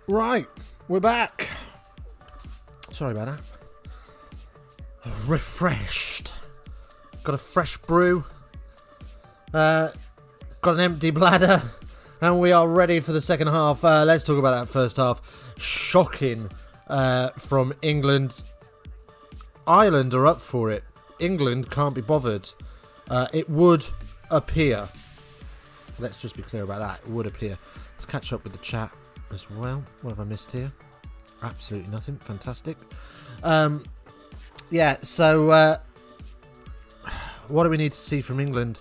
Right, we're back. Sorry about that. Refreshed. Got a fresh brew. Got an empty bladder. And we are ready for the second half. Let's talk about that first half. Shocking from England. Ireland are up for it. England can't be bothered. It would appear. Let's just be clear about that. It would appear. Let's catch up with the chat as well. What have I missed here? Absolutely nothing. Fantastic. Yeah, so what do we need to see from England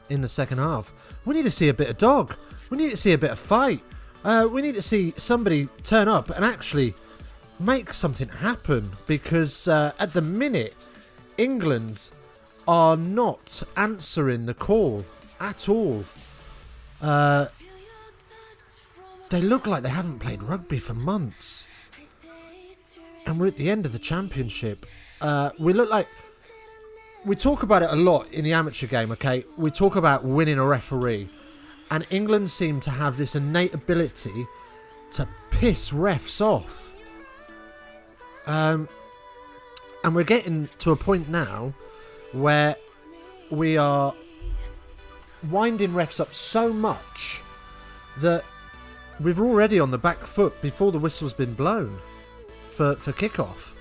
in the second half? We need to see a bit of dog. We need to see a bit of fight. We need to see somebody turn up and actually make something happen, because at the minute, England are not answering the call at all. They look like they haven't played rugby for months. And we're at the end of the championship. We look like... We talk about it a lot in the amateur game, okay? We talk about winning a referee. And England seem to have this innate ability to piss refs off. And we're getting to a point now where we are winding refs up so much that we're already on the back foot before the whistle's been blown for kickoff.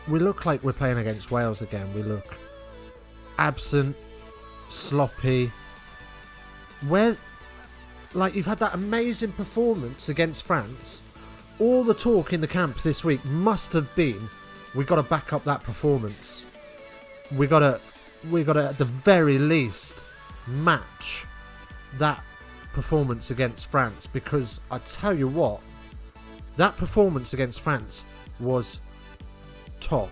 We look like we're playing against Wales again. We look absent, sloppy. You've had that amazing performance against France. All the talk in the camp this week must have been, we got to back up that performance. We got to at the very least match that performance against France, because I tell you what, that performance against France was top.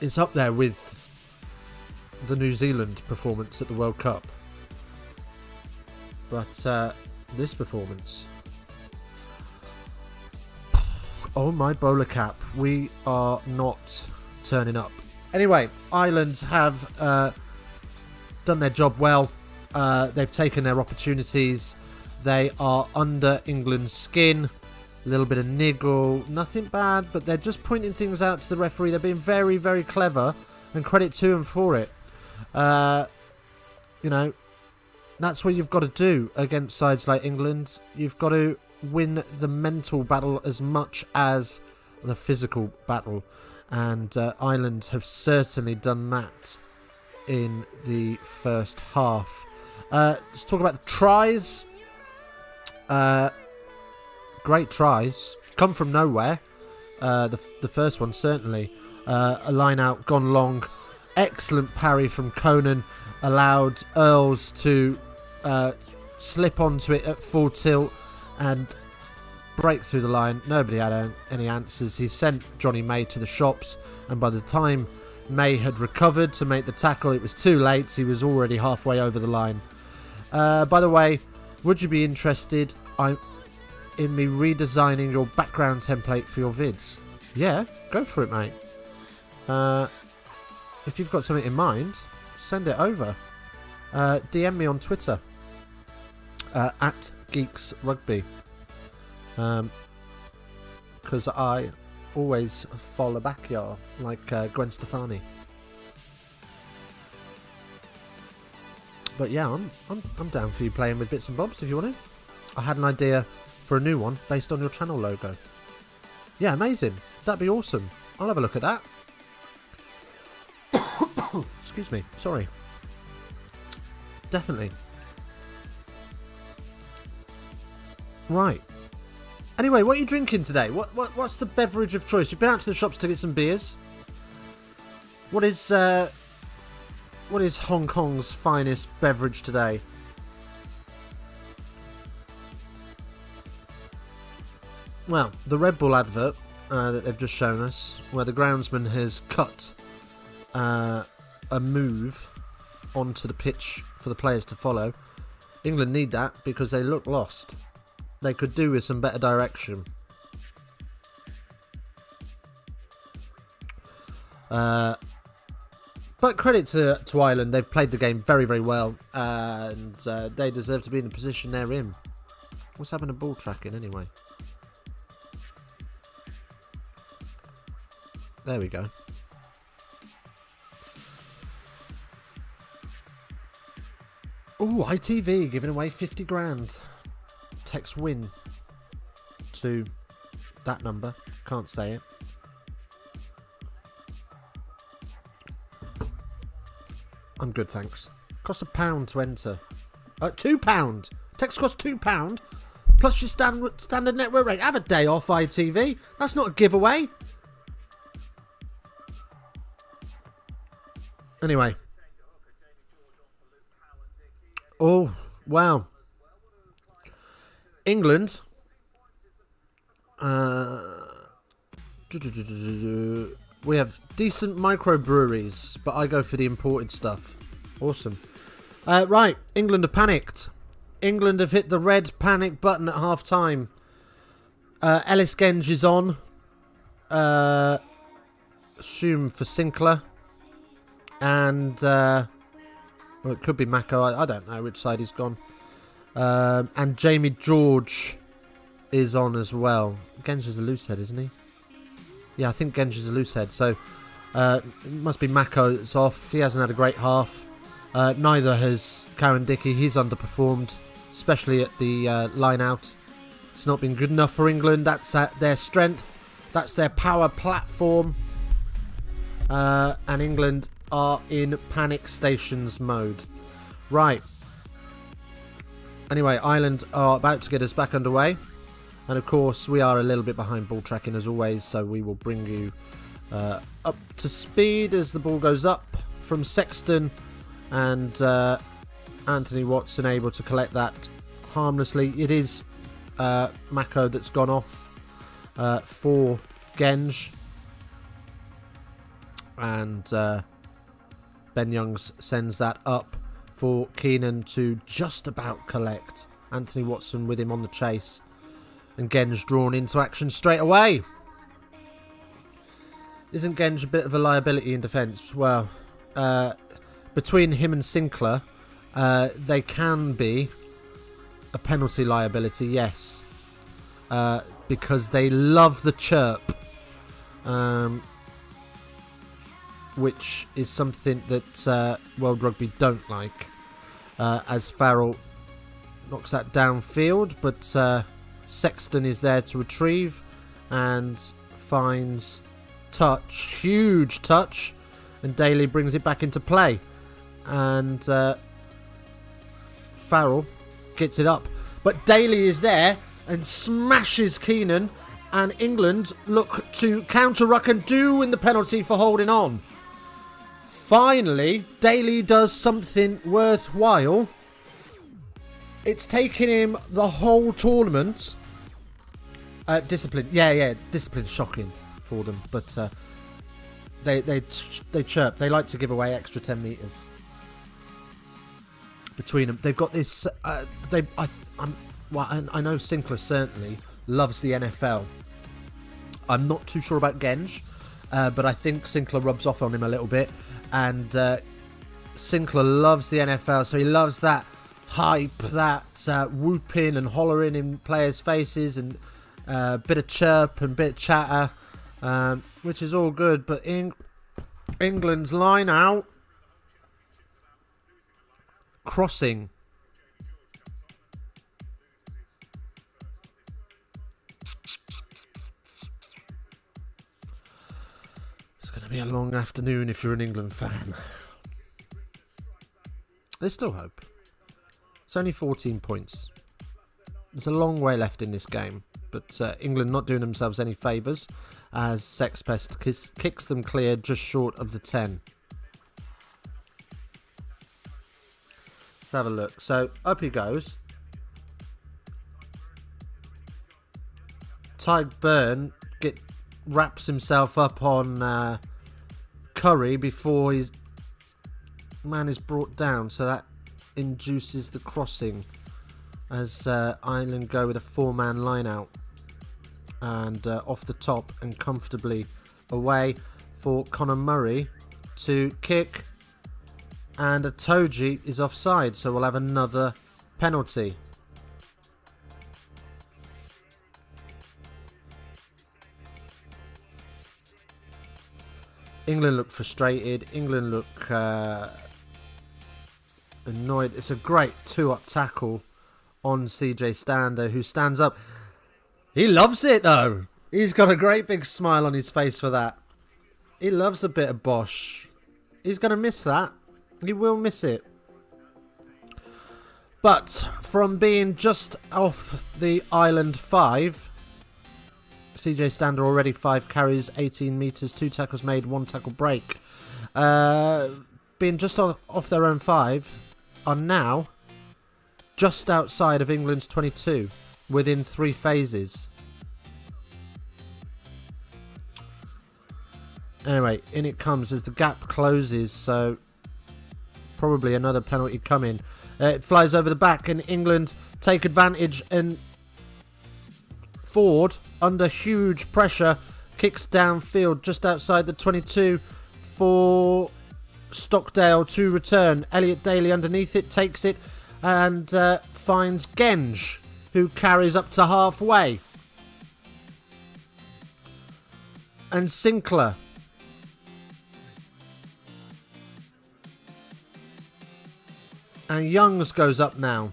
It's up there with the New Zealand performance at the World Cup. But this performance, oh my bowler cap, we are not turning up. Anyway, Ireland have done their job well. They've taken their opportunities. They are under England's skin. A little bit of niggle, nothing bad, but they're just pointing things out to the referee. They're being very, very clever, and credit to them for it. That's what you've got to do against sides like England. You've got to win the mental battle as much as the physical battle, and Ireland have certainly done that in the first half. Let's talk about the tries. Great tries, come from nowhere. The first one certainly. A line out, gone long. Excellent parry from Conan, allowed Earls to slip onto it at full tilt and break through the line. Nobody had any answers. He sent Johnny May to the shops, and by the time May had recovered to make the tackle, it was too late. He was already halfway over the line. By the way, would you be interested in me redesigning your background template for your vids? Yeah, go for it, mate. If you've got something in mind, send it over. DM me on Twitter at Geeks Rugby, because I always follow back y'all like Gwen Stefani. But yeah, I'm down for you playing with bits and bobs if you want to. I had an idea for a new one based on your channel logo. Yeah, amazing. That'd be awesome. I'll have a look at that. Excuse me. Sorry. Definitely. Right. Anyway, what are you drinking today? What's the beverage of choice? You've been out to the shops to get some beers. What is Hong Kong's finest beverage today? Well, the Red Bull advert that they've just shown us, where the groundsman has cut a move onto the pitch for the players to follow. England need that because they look lost. They could do with some better direction. But credit to Ireland. They've played the game very, very well. And they deserve to be in the position they're in. What's happened to ball tracking anyway? There we go. Ooh, ITV giving away 50 grand. Text win to that number. Can't say it. I'm good, thanks. Costs £1 to enter. £2. Text costs £2 plus your standard network rate. Have a day off, ITV. That's not a giveaway. Anyway. Oh, wow. England. We have decent microbreweries, but I go for the imported stuff. Awesome. Right, England have panicked. England have hit the red panic button at half time. Ellis Genge is on. Assume for Sinclair. And well, it could be Mako. I don't know which side he's gone. And Jamie George is on as well. Genge is a loose head, isn't he? Yeah, I think Genge is a loose head. So it must be Mako that's off. He hasn't had a great half. Neither has Karen Dickey. He's underperformed, especially at the line out. It's not been good enough for England. That's their strength. That's their power platform. And England are in panic stations mode. Right. Anyway, Ireland are about to get us back underway. And of course, we are a little bit behind ball tracking as always, so we will bring you up to speed as the ball goes up from Sexton, and Anthony Watson able to collect that harmlessly. It is Mako that's gone off for Genge, and Ben Youngs sends that up for Keenan to just about collect. Anthony Watson with him on the chase. And Genge drawn into action straight away. Isn't Genge a bit of a liability in defence? Well, between him and Sinclair, they can be a penalty liability, yes. Because they love the chirp. Which is something that World Rugby don't like. As Farrell knocks that downfield, but Sexton is there to retrieve and finds touch, huge touch, and Daly brings it back into play, and Farrell gets it up, but Daly is there and smashes Keenan, and England look to counter-ruck and do win the penalty for holding on. Finally, Daly does something worthwhile. It's taken him the whole tournament. Discipline, yeah, discipline's shocking for them, but they chirp. They like to give away extra 10 metres between them. They've got this. I know Sinclair certainly loves the NFL. I'm not too sure about Genge, but I think Sinclair rubs off on him a little bit, and Sinclair loves the NFL, so he loves that hype, that whooping and hollering in players' faces, and bit of chirp and bit of chatter, which is all good. But England's line out, crossing. It's going to be a long afternoon if you're an England fan. There's still hope. It's only 14 points. There's a long way left in this game, but England not doing themselves any favours as Sexpest kicks them clear just short of the 10. Let's have a look. So up he goes. Tyg Byrne wraps himself up on Curry before his man is brought down, so that induces the crossing as Ireland go with a 4-man line out, and off the top and comfortably away for Conor Murray to kick And a Toji is offside, so we'll have another penalty. England look frustrated. England look annoyed. It's a great two-up tackle on CJ Stander, who stands up. He loves it, though. He's got a great big smile on his face for that. He loves a bit of Bosch. He's going to miss that. He will miss it. But from being just off the Ireland 5, CJ Stander already 5 carries, 18 metres, 2 tackles made, 1 tackle break. Being just off their own 5 are now just outside of England's 22 within 3 phases. Anyway, in it comes as the gap closes, so probably another penalty coming. It flies over the back and England take advantage, and Ford, under huge pressure, kicks downfield just outside the 22 for Stockdale to return. Elliot Daly underneath it, takes it and finds Genge, who carries up to halfway. And Sinclair. And Youngs goes up now.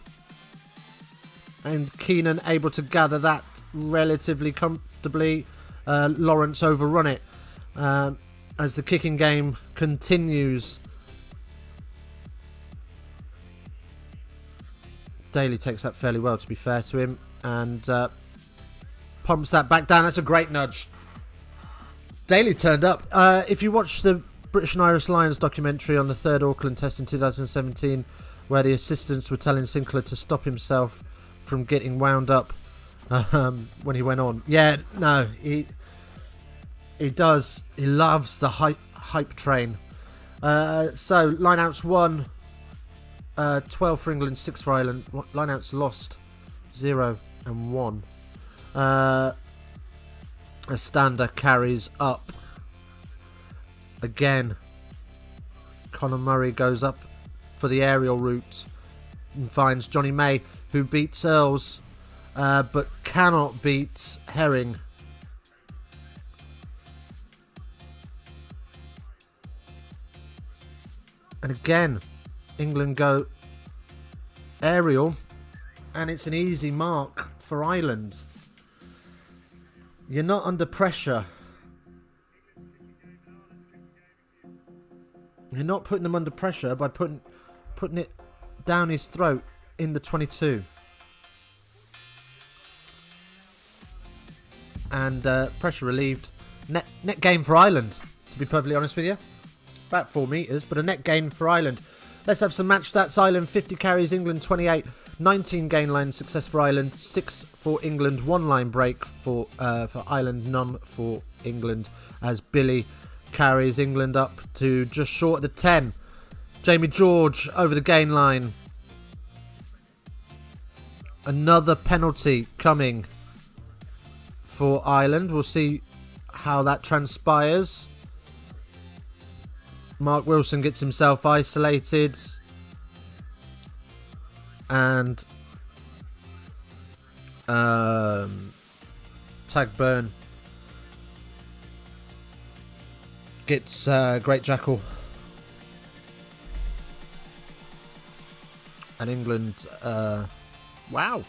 And Keenan able to gather that relatively comfortably. Lawrence overrun it as the kicking game continues. Daly takes that fairly well, to be fair to him, and pumps that back down. That's a great nudge. Daly turned up. If you watch the British and Irish Lions documentary on the 3rd Auckland Test in 2017, where the assistants were telling Sinclair to stop himself from getting wound up when he went on. Yeah, no, he does. He loves the hype train. So, lineouts 1, 12 for England, 6 for Ireland. Lineouts lost, 0 and 1. A Stander carries up. Again, Conor Murray goes up for the aerial route and finds Johnny May, who beats Earls, but cannot beat Herring. And again, England go aerial, and it's an easy mark for Ireland. You're not under pressure. You're not putting them under pressure by putting it down his throat in the 22. And pressure relieved. Net gain for Ireland, to be perfectly honest with you. About 4 metres, but a net gain for Ireland. Let's have some match stats. Ireland 50 carries, England 28. 19 gain line success for Ireland, 6 for England, 1 line break for Ireland, none for England, as Billy carries England up to just short of the 10. Jamie George over the gain line. Another penalty coming for Ireland. We'll see how that transpires. Mark Wilson gets himself isolated. And Tagburn gets Great Jackal. And England, wow.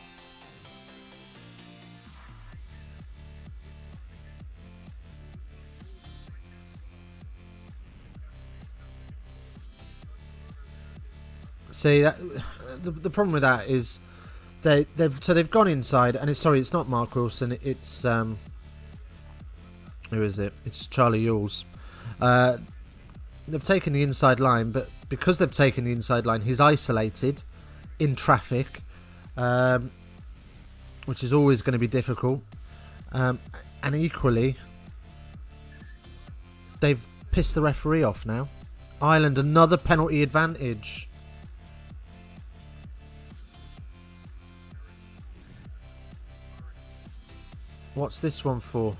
See, that the problem with that is they've gone inside, and it's not Mark Wilson, it's who is it? It's Charlie Ewells. They've taken the inside line, but because they've taken the inside line, he's isolated in traffic, which is always going to be difficult. And equally, they've pissed the referee off now. Ireland, another penalty advantage. What's this one for?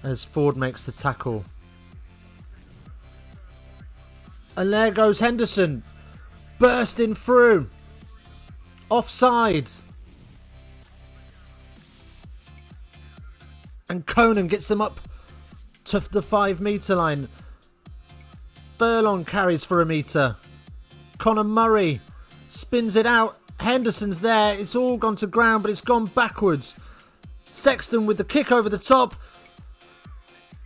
As Ford makes the tackle. And there goes Henderson. Bursting through. Offside. And Conan gets them up to the 5 metre line. Furlong carries for a metre. Conor Murray spins it out. Henderson's there. It's all gone to ground, but it's gone backwards. Sexton with the kick over the top.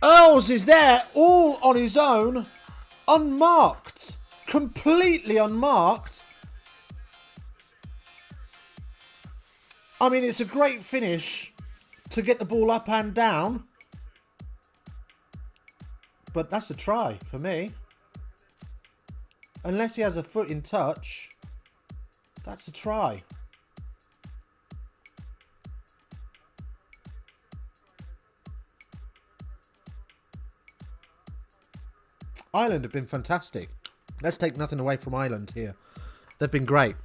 Earls is there, all on his own. Unmarked. Completely unmarked. I mean, it's a great finish to get the ball up and down. But that's a try for me. Unless he has a foot in touch, that's a try. Ireland have been fantastic. Let's take nothing away from Ireland here. They've been great.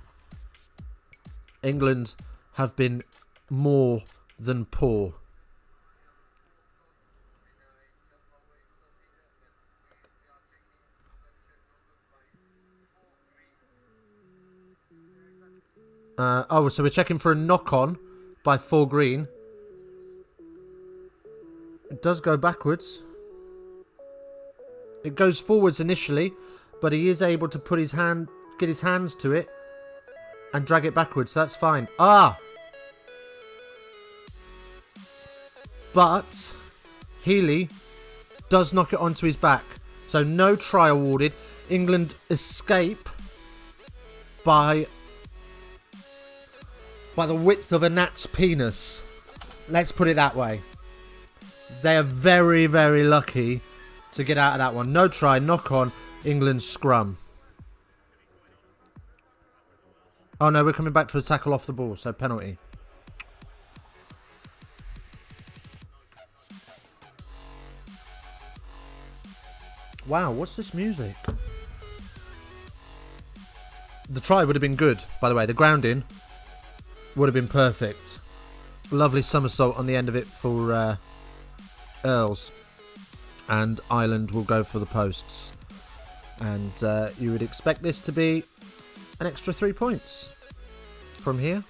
England have been more than poor. So we're checking for a knock-on by 4 green. It does go backwards. It goes forwards initially, but he is able to put get his hands to it and drag it backwards. So that's fine. But Healy does knock it onto his back. So no try awarded. England escape by the width of a gnat's penis. Let's put it that way. They are very, very lucky to get out of that one. No try, knock on, England's scrum. Oh no, we're coming back for a tackle off the ball, so penalty. Wow, what's this music? The try would have been good, by the way. The grounding would have been perfect. Lovely somersault on the end of it for Earls. And Ireland will go for the posts. And you would expect this to be an extra 3 points from here.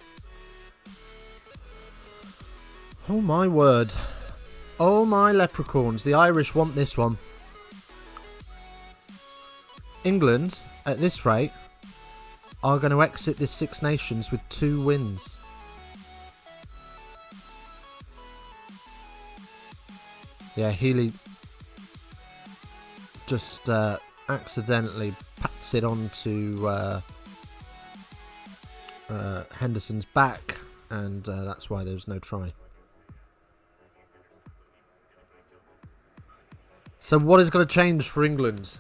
Oh my word. Oh my leprechauns. The Irish want this one. England, at this rate, are going to exit this Six Nations with 2 wins. Yeah, Healy just accidentally pats it onto Henderson's back, and that's why there's no try. So what is going to change for England?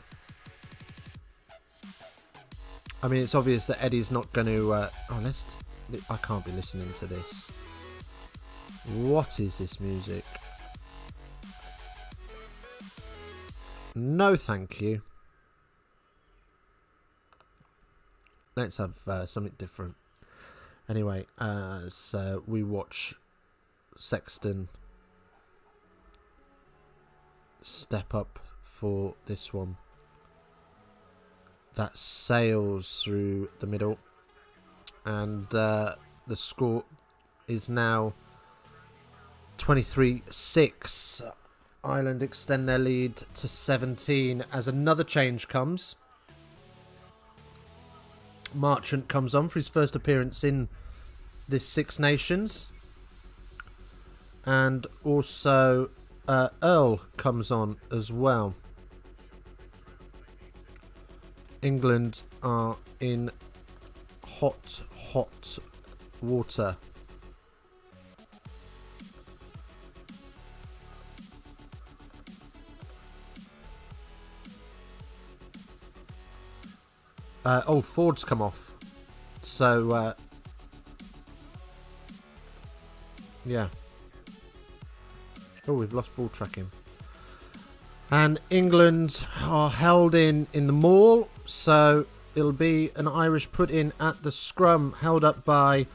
I mean, it's obvious that Eddie's not going to... I can't be listening to this. What is this music? No, thank you. Let's have something different. Anyway, so we watch Sexton step up for this one. That sails through the middle, and the score is now 23-6. Ireland extend their lead to 17 as another change comes. Marchant comes on for his first appearance in this Six Nations, and also Earl comes on as well. England are in hot water. Ford's come off. So, yeah. Oh, we've lost ball tracking. And England are held in the maul, so it'll be an Irish put in at the scrum, held up by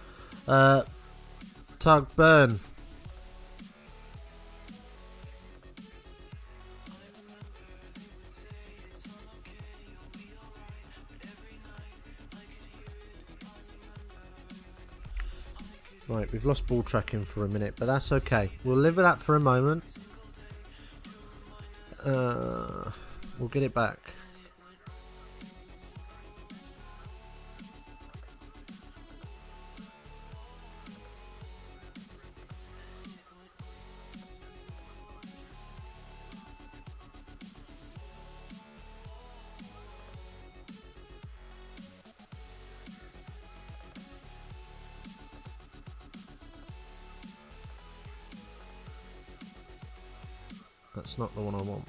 Tug Byrne. Right, we've lost ball tracking for a minute, but that's okay. We'll live with that for a moment. We'll get it back. That's not the one I want.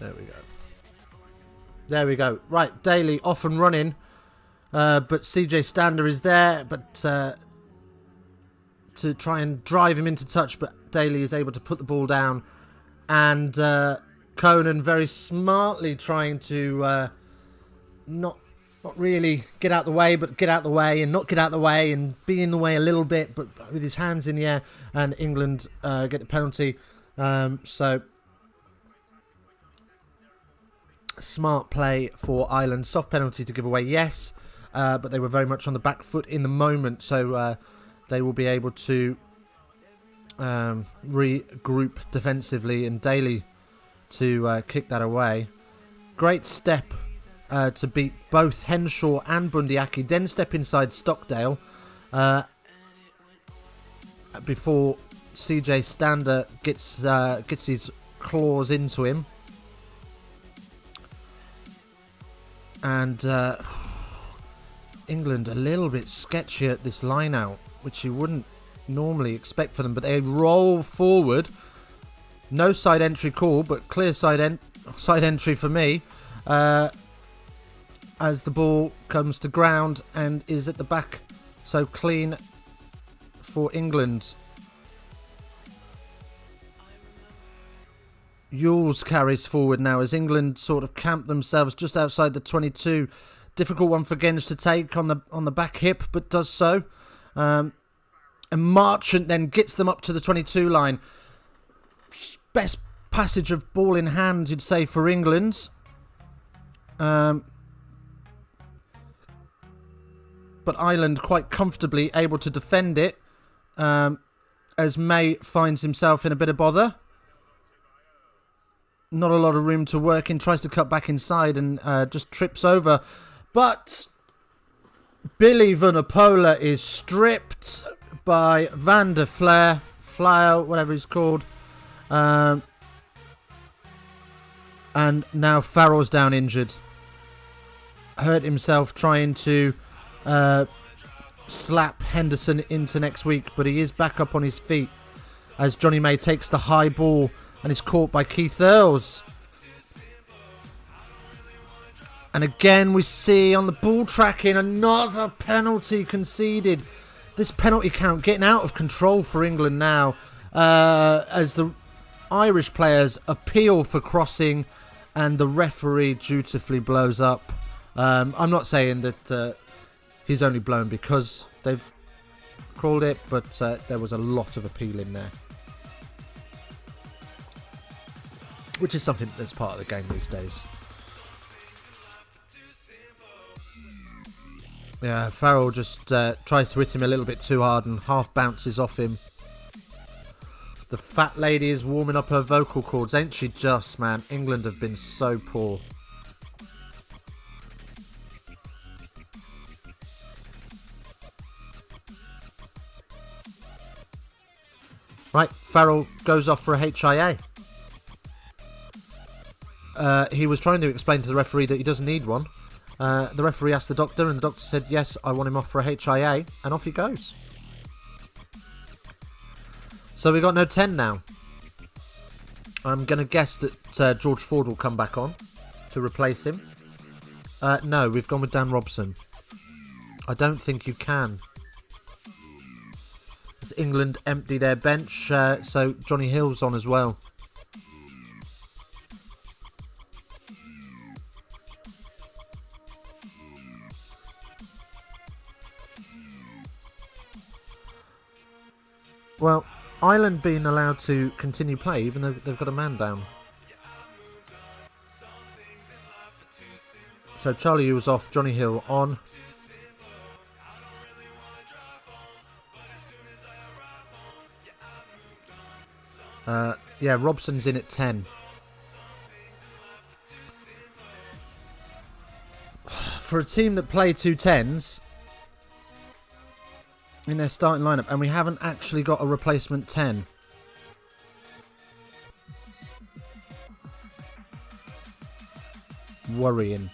There we go. There we go. Right, Daly off and running. But CJ Stander is there, but to try and drive him into touch, but Daly is able to put the ball down. And Conan very smartly trying to not really get out the way, but get out the way and not get out the way and be in the way a little bit, but with his hands in the air, and England get the penalty. So smart play for Ireland. Soft penalty to give away, yes, but they were very much on the back foot in the moment, so they will be able to regroup defensively, and Daly to kick that away. Great step to beat both Henshaw and Bundyaki, then step inside Stockdale before CJ Stander gets his claws into him. And England a little bit sketchy at this line out, which you wouldn't normally expect for them, but they roll forward. No side entry call, but clear side entry for me. As the ball comes to ground and is at the back, so clean for England. Yules carries forward now as England sort of camp themselves just outside the 22. Difficult one for Genge to take on the back hip, but does so. And Marchant then gets them up to the 22 line. Best passage of ball in hand, you'd say, for England. But Ireland quite comfortably able to defend it, as May finds himself in a bit of bother. Not a lot of room to work in, tries to cut back inside and just trips over. But Billy Vunipola is stripped by Van der Flair, whatever he's called. And now Farrell's down injured. Hurt himself trying to slap Henderson into next week, but he is back up on his feet as Johnny May takes the high ball and is caught by Keith Earls. And again we see on the ball tracking another penalty conceded. This penalty count getting out of control for England now, as the Irish players appeal for crossing and the referee dutifully blows up. I'm not saying that he's only blown because they've called it, but there was a lot of appeal in there, which is something that's part of the game these days. Yeah, Farrell just tries to hit him a little bit too hard and half bounces off him. The fat lady is warming up her vocal cords, ain't she just, man? England have been so poor. Right, Farrell goes off for a HIA. He was trying to explain to the referee that he doesn't need one. The referee asked the doctor, and the doctor said, yes, I want him off for a HIA, and off he goes. So we got no 10 now. I'm going to guess that George Ford will come back on to replace him. No, we've gone with Dan Robson. I don't think you can. As England empty their bench, so Johnny Hill's on as well. Well, Ireland being allowed to continue play even though they've got a man down. So Charlie was off, Johnny Hill on. Yeah, Robson's in at 10. For a team that play 2 10s in their starting lineup, and we haven't actually got a replacement 10. Worrying.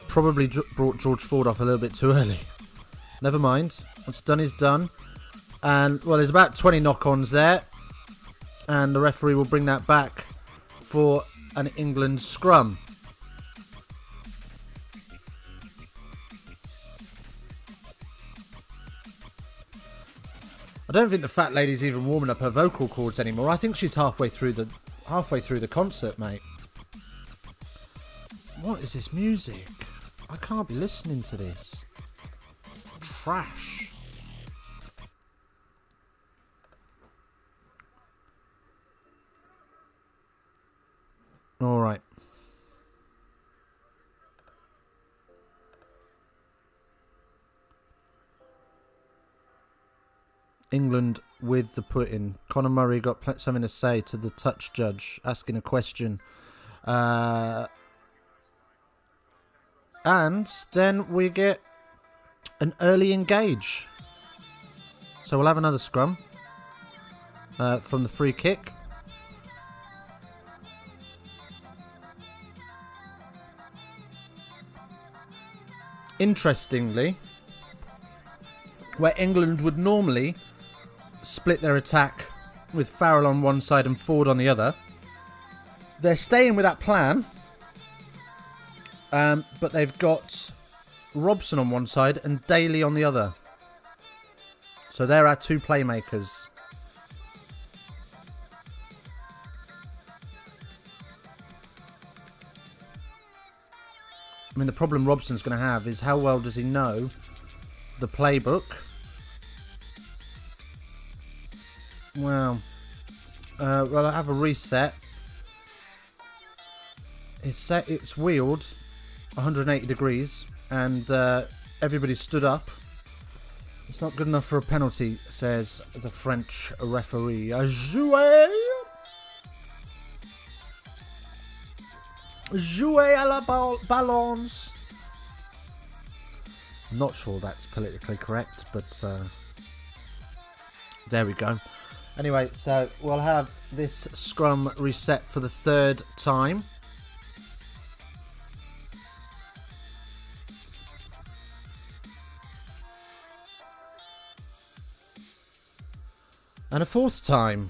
Probably brought George Ford off a little bit too early. Never mind. What's done is done. And, well, there's about 20 knock-ons there. And the referee will bring that back for an England scrum. I don't think the fat lady's even warming up her vocal cords anymore. I think she's halfway through the concert, mate. What is this music? I can't be listening to this. Trash. All right. England with the put-in. Conor Murray got something to say to the touch judge, asking a question. And then we get an early engage. So we'll have another scrum from the free kick. Interestingly, where England would normally split their attack with Farrell on one side and Ford on the other, they're staying with that plan, but they've got Robson on one side and Daly on the other. So they're our two playmakers. I mean, the problem Robson's going to have is how well does he know the playbook? Well, I have a reset. It's wheeled 180 degrees and everybody stood up. It's not good enough for a penalty, says the French referee. Jouer! Jouer à la balance. I'm not sure that's politically correct, but there we go. Anyway, so we'll have this scrum reset for the third time. And a fourth time.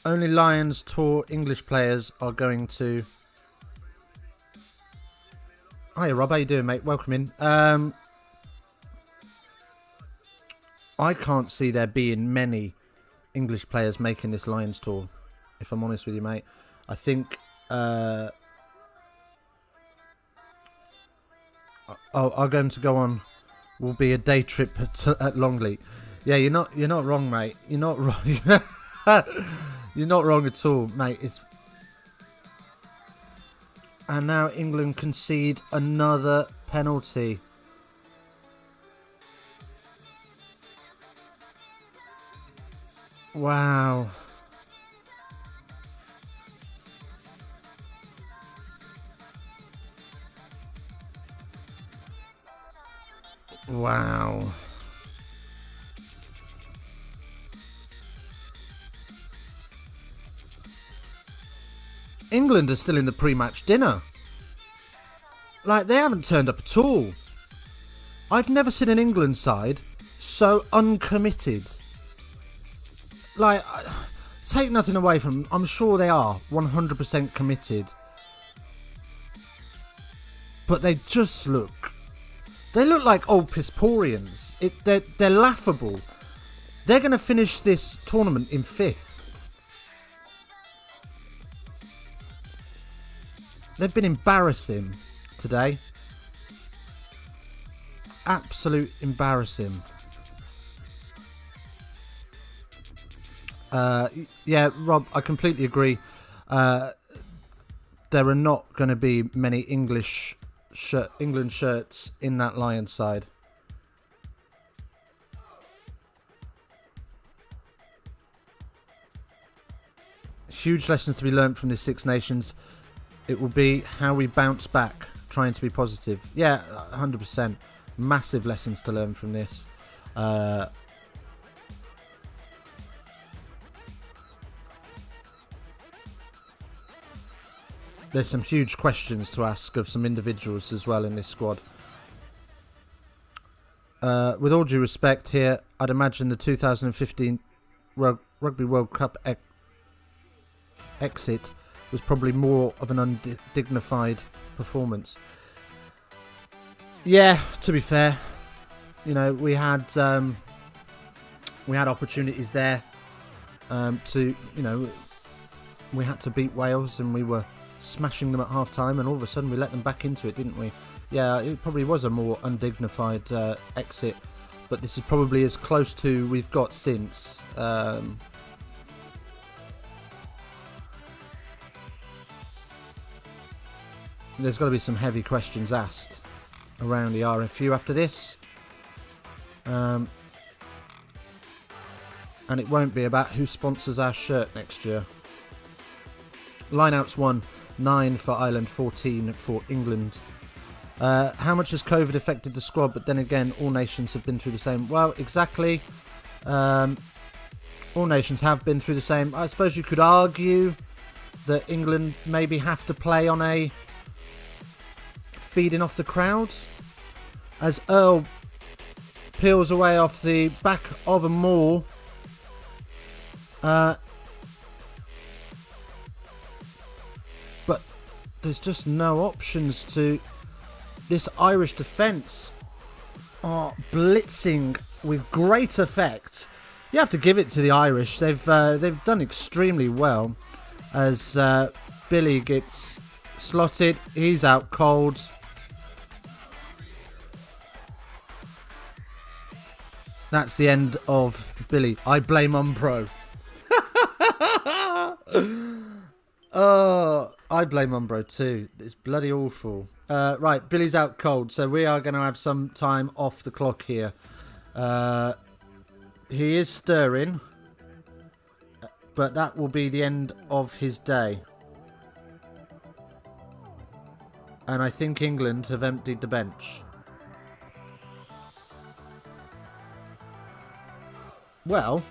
Only Lions Tour English players are going to... Hiya Rob, how you doing, mate? Welcome in. I can't see there being many English players making this Lions Tour, if I'm honest with you, mate. I think are going to go on will be a day trip at Longley. Yeah, you're not wrong, mate. You're not wrong. You're not wrong at all, mate. And now England concede another penalty. Wow. Wow. England are still in the pre-match dinner. Like, they haven't turned up at all. I've never seen an England side so uncommitted. Like, take nothing away from them. I'm sure they are 100% committed. But they just look... They look like old Pisporians. They're laughable. They're going to finish this tournament in 5th. They've been embarrassing today. absolute embarrassing. Yeah, Rob, I completely agree. There are not going to be many England shirts in that Lions side. Huge lessons to be learnt from the Six Nations. It will be how we bounce back, trying to be positive. Yeah, 100%. Massive lessons to learn from this. There's some huge questions to ask of some individuals as well in this squad. With all due respect here, I'd imagine the 2015 Rugby World Cup exit was probably more of an undignified performance. Yeah, to be fair, you know, we had opportunities there to, you know, we had to beat Wales and we were smashing them at half time, and all of a sudden we let them back into it, didn't we? Yeah, it probably was a more undignified exit, but this is probably as close to we've got since. There's got to be some heavy questions asked around the RFU after this, and it won't be about who sponsors our shirt next year. Lineouts 1, 9 for Ireland, 14 for England. How much has COVID affected the squad? But then again, all nations have been through the same. Well, exactly. All nations have been through the same. I suppose you could argue that England maybe have to play on a feeding off the crowd, as Earl peels away off the back of a maul. But there's just no options to this Irish defence are blitzing with great effect. You have to give it to the Irish. They've done extremely well as Billy gets slotted. He's out cold. That's the end of Billy. I blame Umbro. Oh, I blame Umbro too. It's bloody awful. Right, Billy's out cold, so we are going to have some time off the clock here. He is stirring, but that will be the end of his day. And I think England have emptied the bench. Well,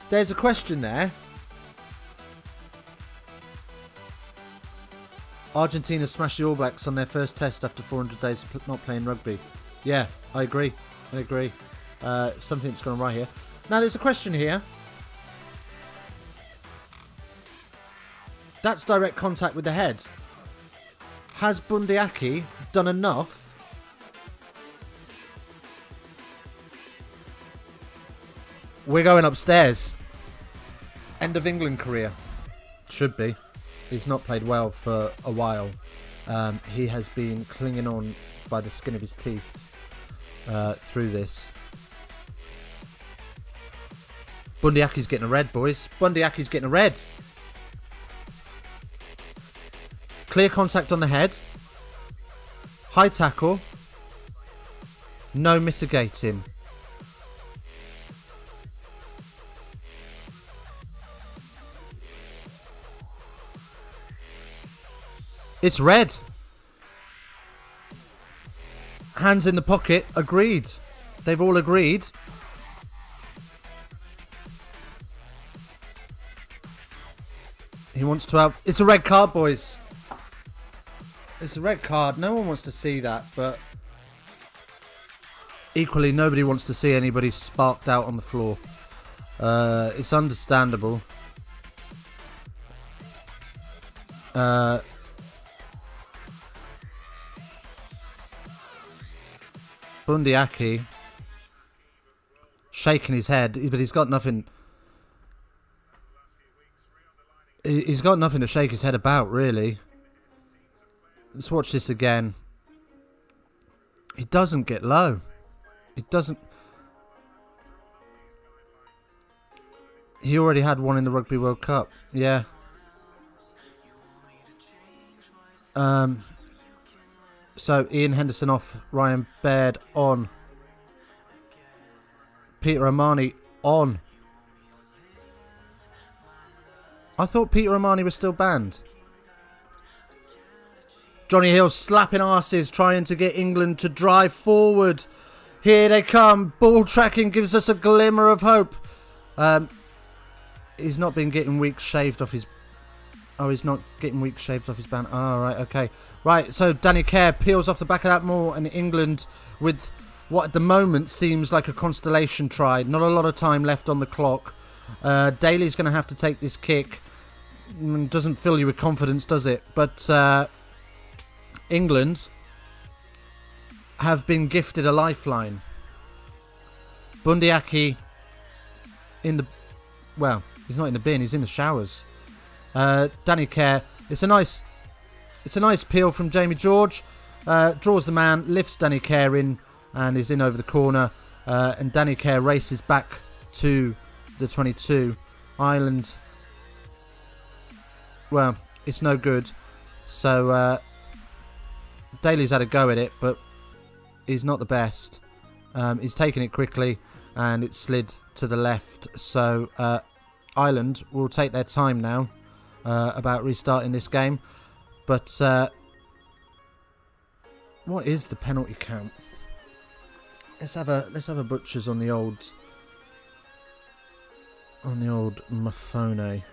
there's a question there. Argentina smashed the All Blacks on their first test after 400 days of not playing rugby. Yeah, I agree. Something that's gone right here. Now, there's a question here. That's direct contact with the head. Has Bundyaki done enough? We're going upstairs. End of England career. Should be. He's not played well for a while. He has been clinging on by the skin of his teeth through this. Bundyaki's getting a red, boys. Bundyaki's getting a red. Clear contact on the head. High tackle. No mitigating. It's red. Hands in the pocket. Agreed. They've all agreed. He wants to have... It's a red card, boys. It's a red card. No one wants to see that, but... Equally, nobody wants to see anybody sparked out on the floor. It's understandable. Bundyaki shaking his head, but he's got nothing. He's got nothing to shake his head about, really. Let's watch this again. He doesn't get low. It doesn't. He already had one in the Rugby World Cup. Yeah. So Ian Henderson off, Ryan Baird on, Peter O'Mahony on. I thought Peter O'Mahony was still banned. Johnny Hill slapping arses, trying to get England to drive forward. Here they come. Ball tracking gives us a glimmer of hope. He's not been getting weeks shaved off his... Oh, he's not getting weeks shaved off his ban. Oh, right, okay. Right, so Danny Kerr peels off the back of that maul, and England with what at the moment seems like a constellation try. Not a lot of time left on the clock. Daly's going to have to take this kick. Doesn't fill you with confidence, does it? But England have been gifted a lifeline. Bundyaki in the... Well, he's not in the bin, he's in the showers. Danny Kerr, it's a nice peel from Jamie George. Draws the man, lifts Danny Kerr in, and is in over the corner. And Danny Kerr races back to the 22. Ireland, well, it's no good. So Daly's had a go at it, but he's not the best. He's taken it quickly, and it slid to the left. So Ireland will take their time now about restarting this game. But what is the penalty count? Let's have a butchers on the old Mafone.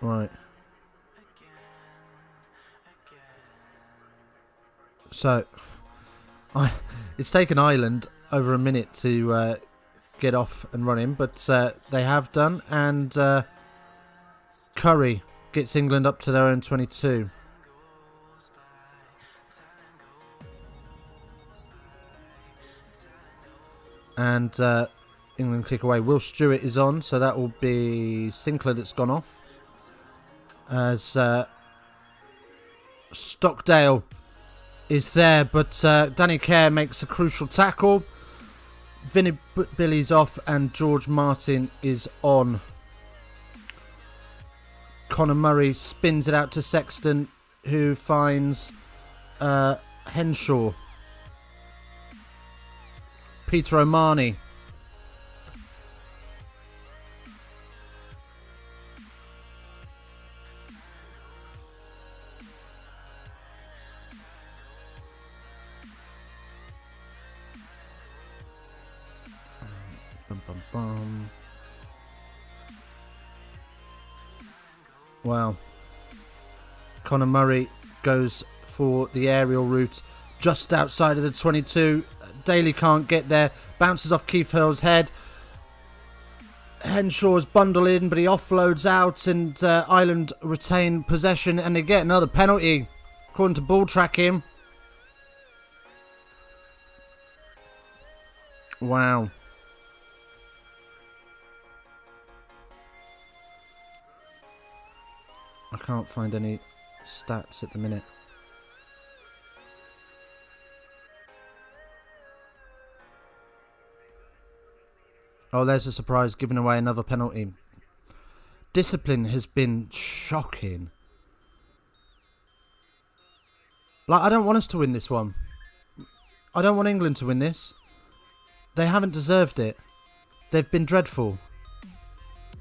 Right. So, it's taken Ireland over a minute to get off and run in, but they have done, and Curry gets England up to their own 22. And England kick away. Will Stewart is on, so that will be Sinclair that's gone off. As Stockdale is there, but Danny Kerr makes a crucial tackle. Vinny Billy's off, and George Martin is on. Conor Murray spins it out to Sexton, who finds Henshaw. Peter O'Mahony. Wow. Conor Murray goes for the aerial route just outside of the 22. Daly can't get there. Bounces off Keith Hurl's head. Henshaw's bundle in, but he offloads out, and Ireland retain possession, and they get another penalty, according to ball tracking. Wow. I can't find any stats at the minute. Oh, there's a surprise, giving away another penalty. Discipline has been shocking. Like, I don't want us to win this one. I don't want England to win this. They haven't deserved it. They've been dreadful.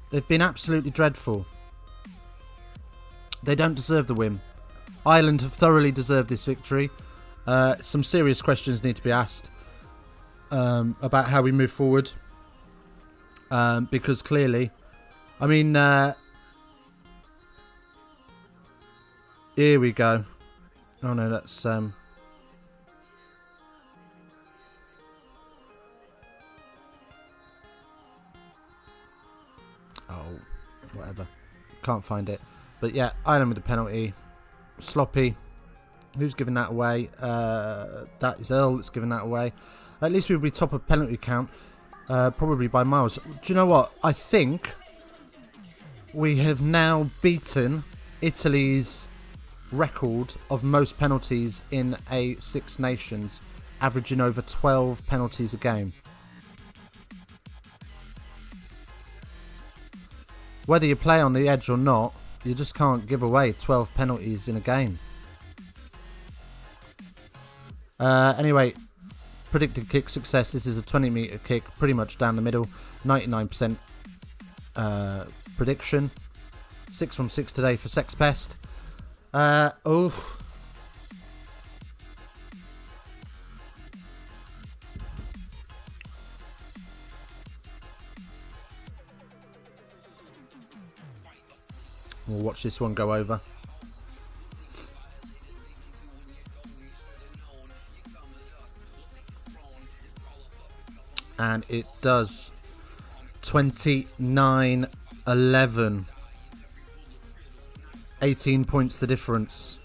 They've been absolutely dreadful. They don't deserve the win. Ireland have thoroughly deserved this victory. Some serious questions need to be asked about how we move forward. Because clearly, I mean, here we go. Oh no, that's oh, whatever. Can't find it. But yeah, Ireland with the penalty. Sloppy. Who's giving that away? That is Earl that's giving that away. At least we'll be top of penalty count. Probably by miles. Do you know what? I think we have now beaten Italy's record of most penalties in a Six Nations, averaging over 12 penalties a game. Whether you play on the edge or not, you just can't give away 12 penalties in a game. Anyway, predicted kick success. This is a 20-metre kick, pretty much down the middle. 99% prediction. 6 from 6 today for Sex Pest. We'll watch this one go over. And it does. 29-11. 18 points the difference.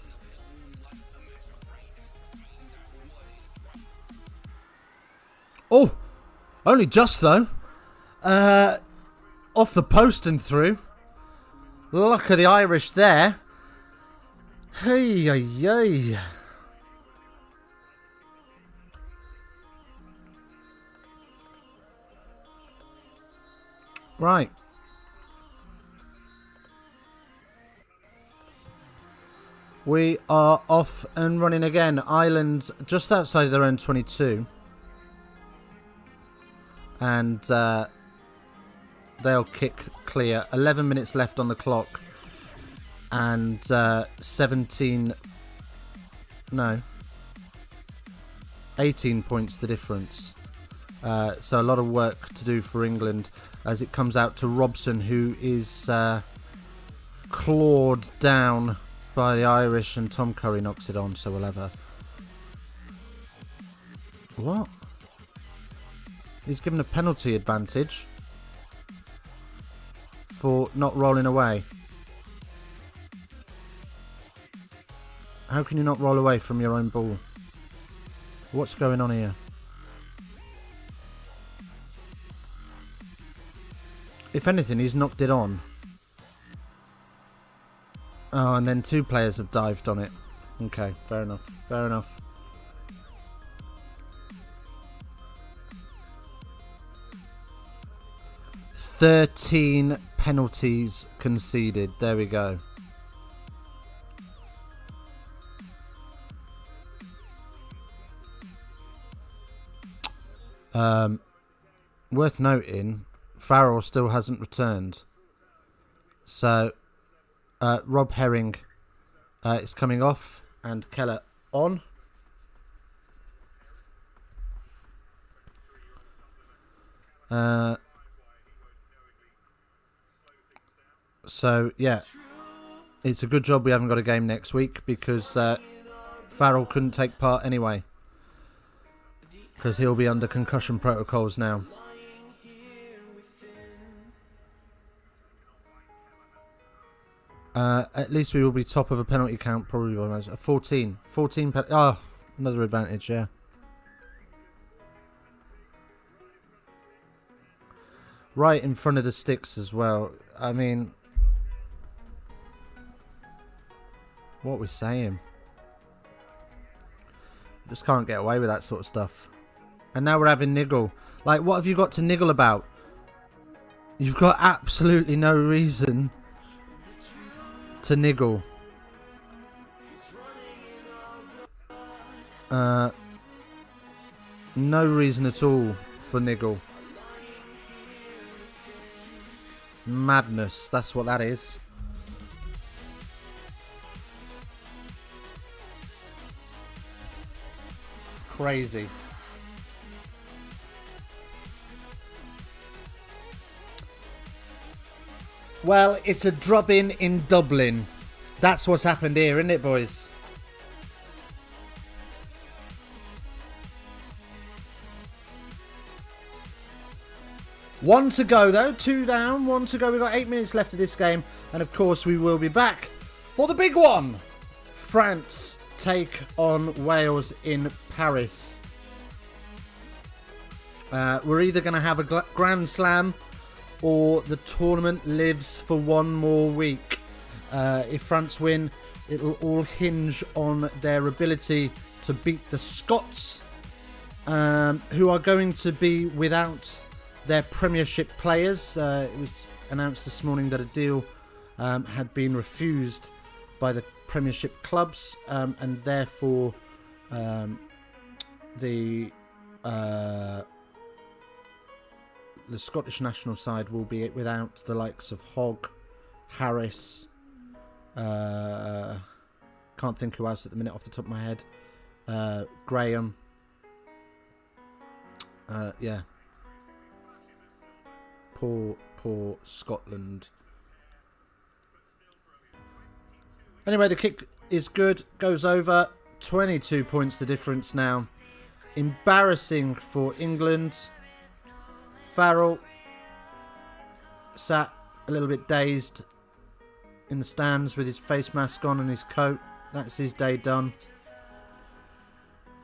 Oh! Only just though. Off the post and through. Luck of the Irish there. Hey, hey, hey. Right. We are off and running again. Ireland just outside their own 22. And they'll kick clear. 11 minutes left on the clock. And 18 points the difference. So a lot of work to do for England as it comes out to Robson, who is clawed down by the Irish, and Tom Curry knocks it on, so we'll have a... What? He's given a penalty advantage for not rolling away. How can you not roll away from your own ball? What's going on here? If anything, he's knocked it on. Oh, and then two players have dived on it. Okay, fair enough. Fair enough. "13 penalties conceded." There we go. Worth noting, Farrell still hasn't returned. So, Rob Herring is coming off and Keller on. So, yeah, it's a good job we haven't got a game next week because Farrell couldn't take part anyway. Because he'll be under concussion protocols now. At least we will be top of a penalty count, probably by 14. 14 oh, another advantage, yeah. Right in front of the sticks as well. I mean, what are we saying? Just can't get away with that sort of stuff. And now we're having niggle. Like, what have you got to niggle about? You've got absolutely no reason to niggle. No reason at all for niggle. Madness, that's what that is. Crazy. Well, it's a drubbing in Dublin. That's what's happened here, isn't it, boys? One to go, though. 2 down, 1 to go. We've got 8 minutes left of this game. And, of course, we will be back for the big one. France take on Wales in Paris. We're either going to have a Grand Slam or the tournament lives for one more week. If France win, it will all hinge on their ability to beat the Scots, who are going to be without their Premiership players. It was announced this morning that a deal had been refused by the Premiership clubs, and therefore the Scottish national side will be without the likes of Hogg, Harris, can't think who else at the minute off the top of my head, Graham, yeah, poor Scotland. Anyway, the kick is good, goes over, 22 points the difference now. Embarrassing for England. Farrell sat a little bit dazed in the stands with his face mask on and his coat. That's his day done.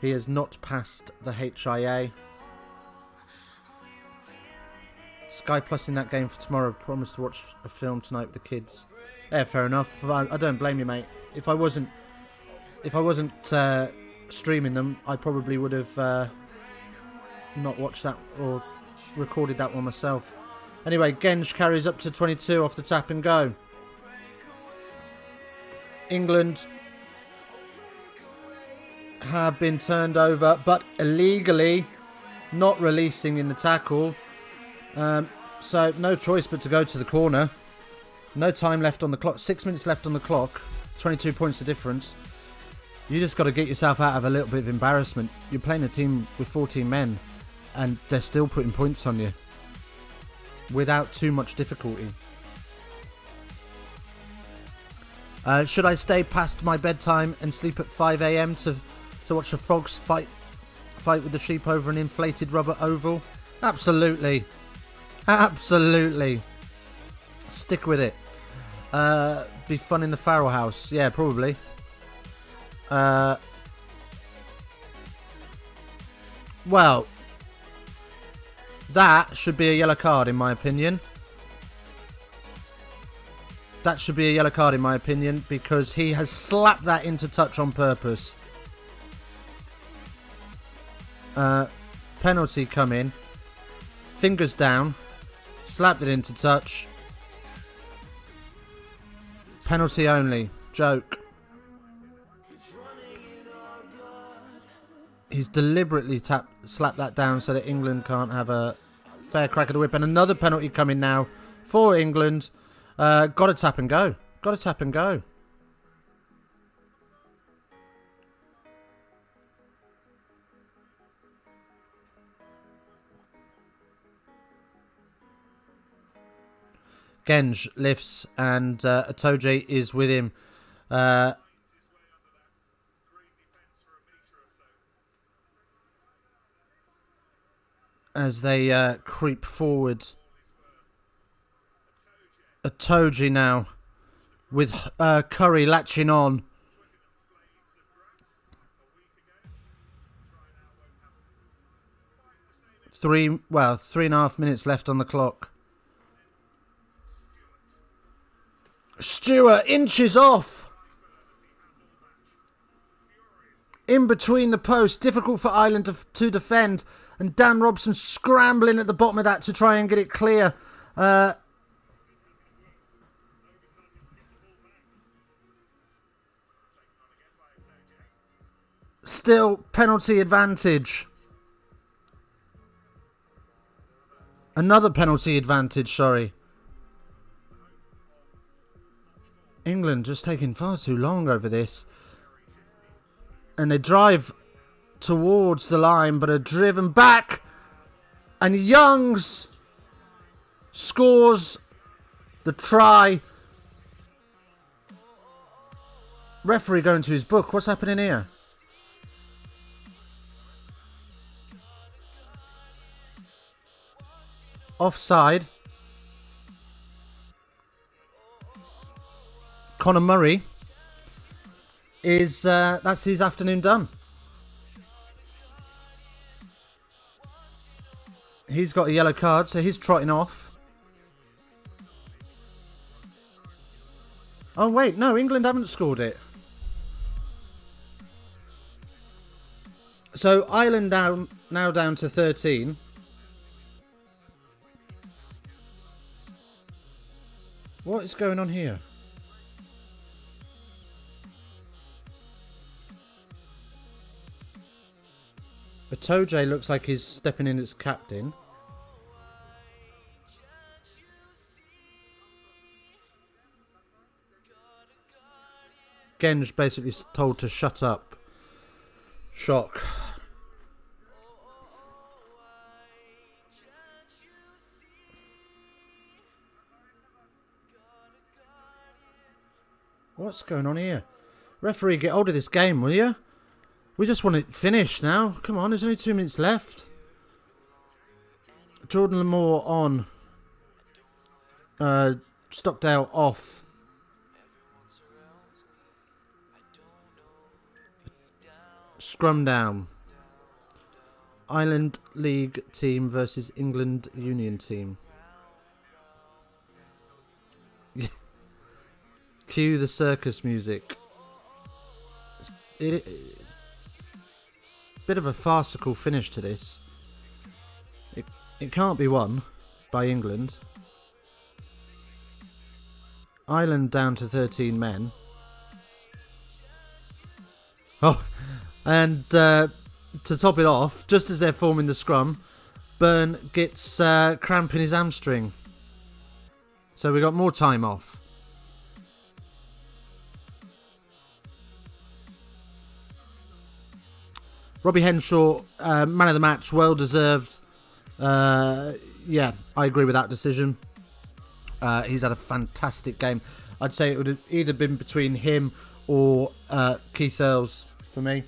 He has not passed the HIA. Sky Plus in that game for tomorrow. Promised to watch a film tonight with the kids. Yeah, fair enough. I don't blame you, mate. If I wasn't streaming them, I probably would have not watched that or recorded that one myself. Anyway, Genge carries up to 22 off the tap and go. England have been turned over, but illegally, not releasing in the tackle. So no choice but to go to the corner. No time left on the clock. 6 minutes left on the clock. 22 points the difference. You just got to get yourself out of a little bit of embarrassment. You're playing a team with 14 men, and they're still putting points on you without too much difficulty. Should I stay past my bedtime and sleep at 5 a.m. to watch the frogs fight with the sheep over an inflated rubber oval? Absolutely. Absolutely. Stick with it. Be fun in the Farrell house. Yeah, probably. Well, that should be a yellow card in my opinion. That should be a yellow card in my opinion, because he has slapped that into touch on purpose. Penalty come in. Fingers down. Slapped it into touch. Penalty only. Joke. He's deliberately slapped that down so that England can't have a fair crack at the whip. And another penalty coming now for England. Got to tap and go. Got to tap and go. Genge lifts and Atoje is with him. As they creep forward. Atoje now with Curry latching on. Three and a half minutes left on the clock. Stewart inches off. In between the posts. Difficult for Ireland to defend. And Dan Robson scrambling at the bottom of that to try and get it clear. Still penalty advantage. Another penalty advantage, sorry. England just taking far too long over this. And they drive towards the line, but are driven back. And Youngs scores the try. Referee going to his book. What's happening here? Offside. Conor Murray is that's his afternoon done. He's got a yellow card, so he's trotting off. Oh, wait, no, England haven't scored it. So Ireland now down to 13. What is going on here? Itoje looks like he's stepping in as captain. Genge basically told to shut up. Shock. What's going on here? Referee, get hold of this game, will you? We just want it finished now. Come on, there's only 2 minutes left. Jordan Lamore on. Stockdale off. Scrum down. Ireland League team versus England Union team. Cue the circus music. Bit of a farcical finish to this. It can't be won by England. Ireland down to 13 men. Oh, and to top it off, just as they're forming the scrum, Byrne gets cramp in his hamstring. So we got more time off. Robbie Henshaw, man of the match, well deserved. Yeah, I agree with that decision. He's had a fantastic game. I'd say it would have either been between him or Keith Earls for me.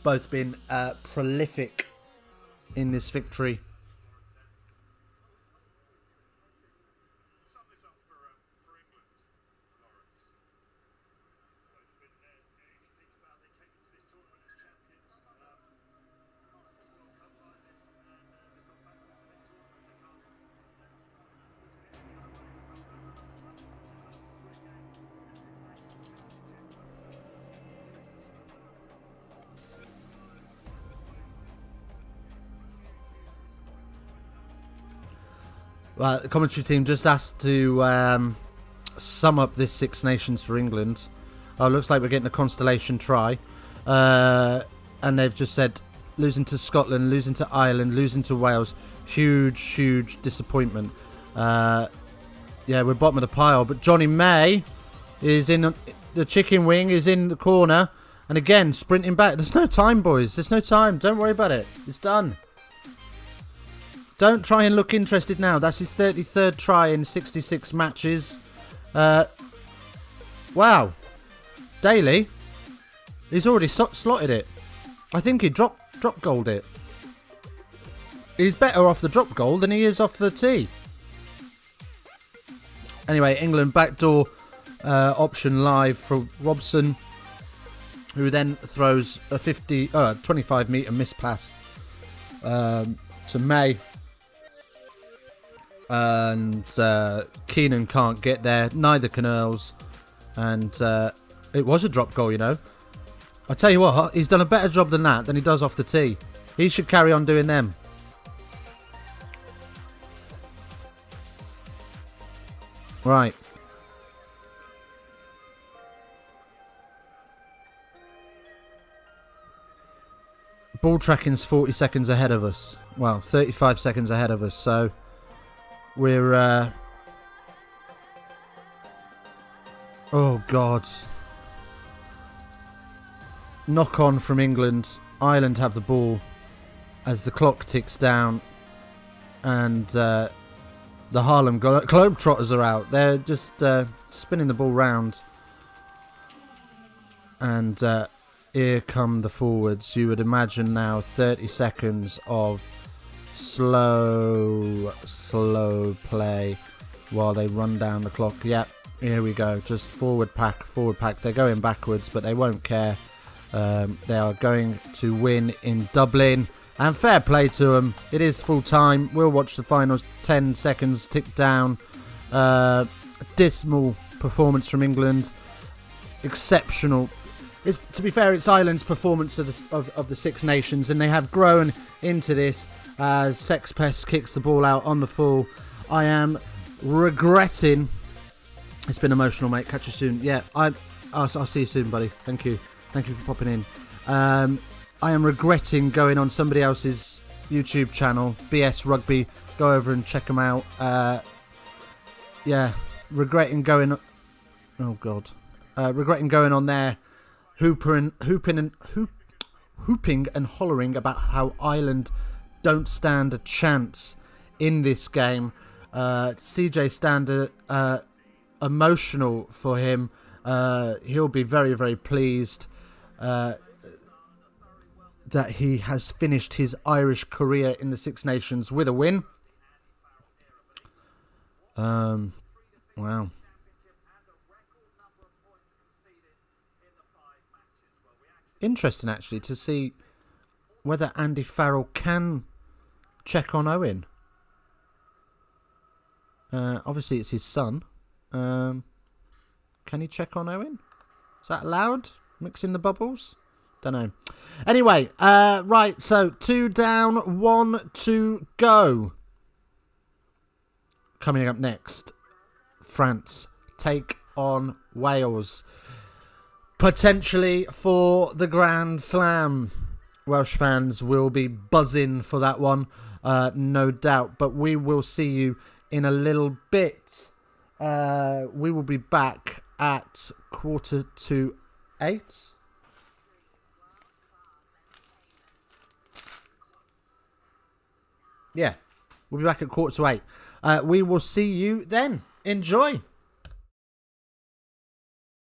Both been prolific in this victory. Well, the commentary team just asked to sum up this Six Nations for England. Oh, looks like we're getting a constellation try. And they've just said losing to Scotland, losing to Ireland, losing to Wales. Huge, huge disappointment. Yeah, we're bottom of the pile. But Johnny May is in the chicken wing, is in the corner. And again, sprinting back. There's no time, boys. There's no time. Don't worry about it. It's done. Don't try and look interested now. That's his 33rd try in 66 matches. Wow. Daly. He's already slotted it. I think he drop goaled it. He's better off the drop goal than he is off the tee. Anyway, England backdoor option live for Robson, who then throws a 25 metre miss pass to May. And Keenan can't get there. Neither can Earls. And it was a drop goal, you know. I tell you what, he's done a better job than that than he does off the tee. He should carry on doing them. Right. Ball tracking's 40 seconds ahead of us. Well, 35 seconds ahead of us, so we're oh God. Knock on from England. Ireland have the ball as the clock ticks down, and the Harlem Globetrotters are out. They're just spinning the ball round, and here come the forwards. You would imagine now 30 seconds of slow play while they run down the clock. Yep, here we go. Just forward pack. They're going backwards, but they won't care. They are going to win in Dublin. And fair play to them. It is full time. We'll watch the final 10 seconds tick down. Dismal performance from England. Exceptional. To be fair, it's Ireland's performance of the Six Nations, and they have grown into this as Sexpest kicks the ball out on the full. I am regretting. It's been emotional, mate. Catch you soon. Yeah, I'll see you soon, buddy. Thank you for popping in. I am regretting going on somebody else's YouTube channel, BS Rugby. Go over and check them out. Yeah, regretting going. Oh God, regretting going on there, hooping and hollering about how Ireland don't stand a chance in this game. CJ Stander, emotional for him. He'll be very, very pleased that he has finished his Irish career in the Six Nations with a win. Wow. Interesting, actually, to see whether Andy Farrell can check on Owen. Obviously, it's his son. Can he check on Owen? Is that allowed? Mixing the bubbles? Don't know. Anyway, right, so 2 down, 1 to go. Coming up next, France take on Wales. Potentially for the Grand Slam. Welsh fans will be buzzing for that one, no doubt. But we will see you in a little bit. We will be back at 7:45. Yeah, we'll be back at 7:45. We will see you then. Enjoy.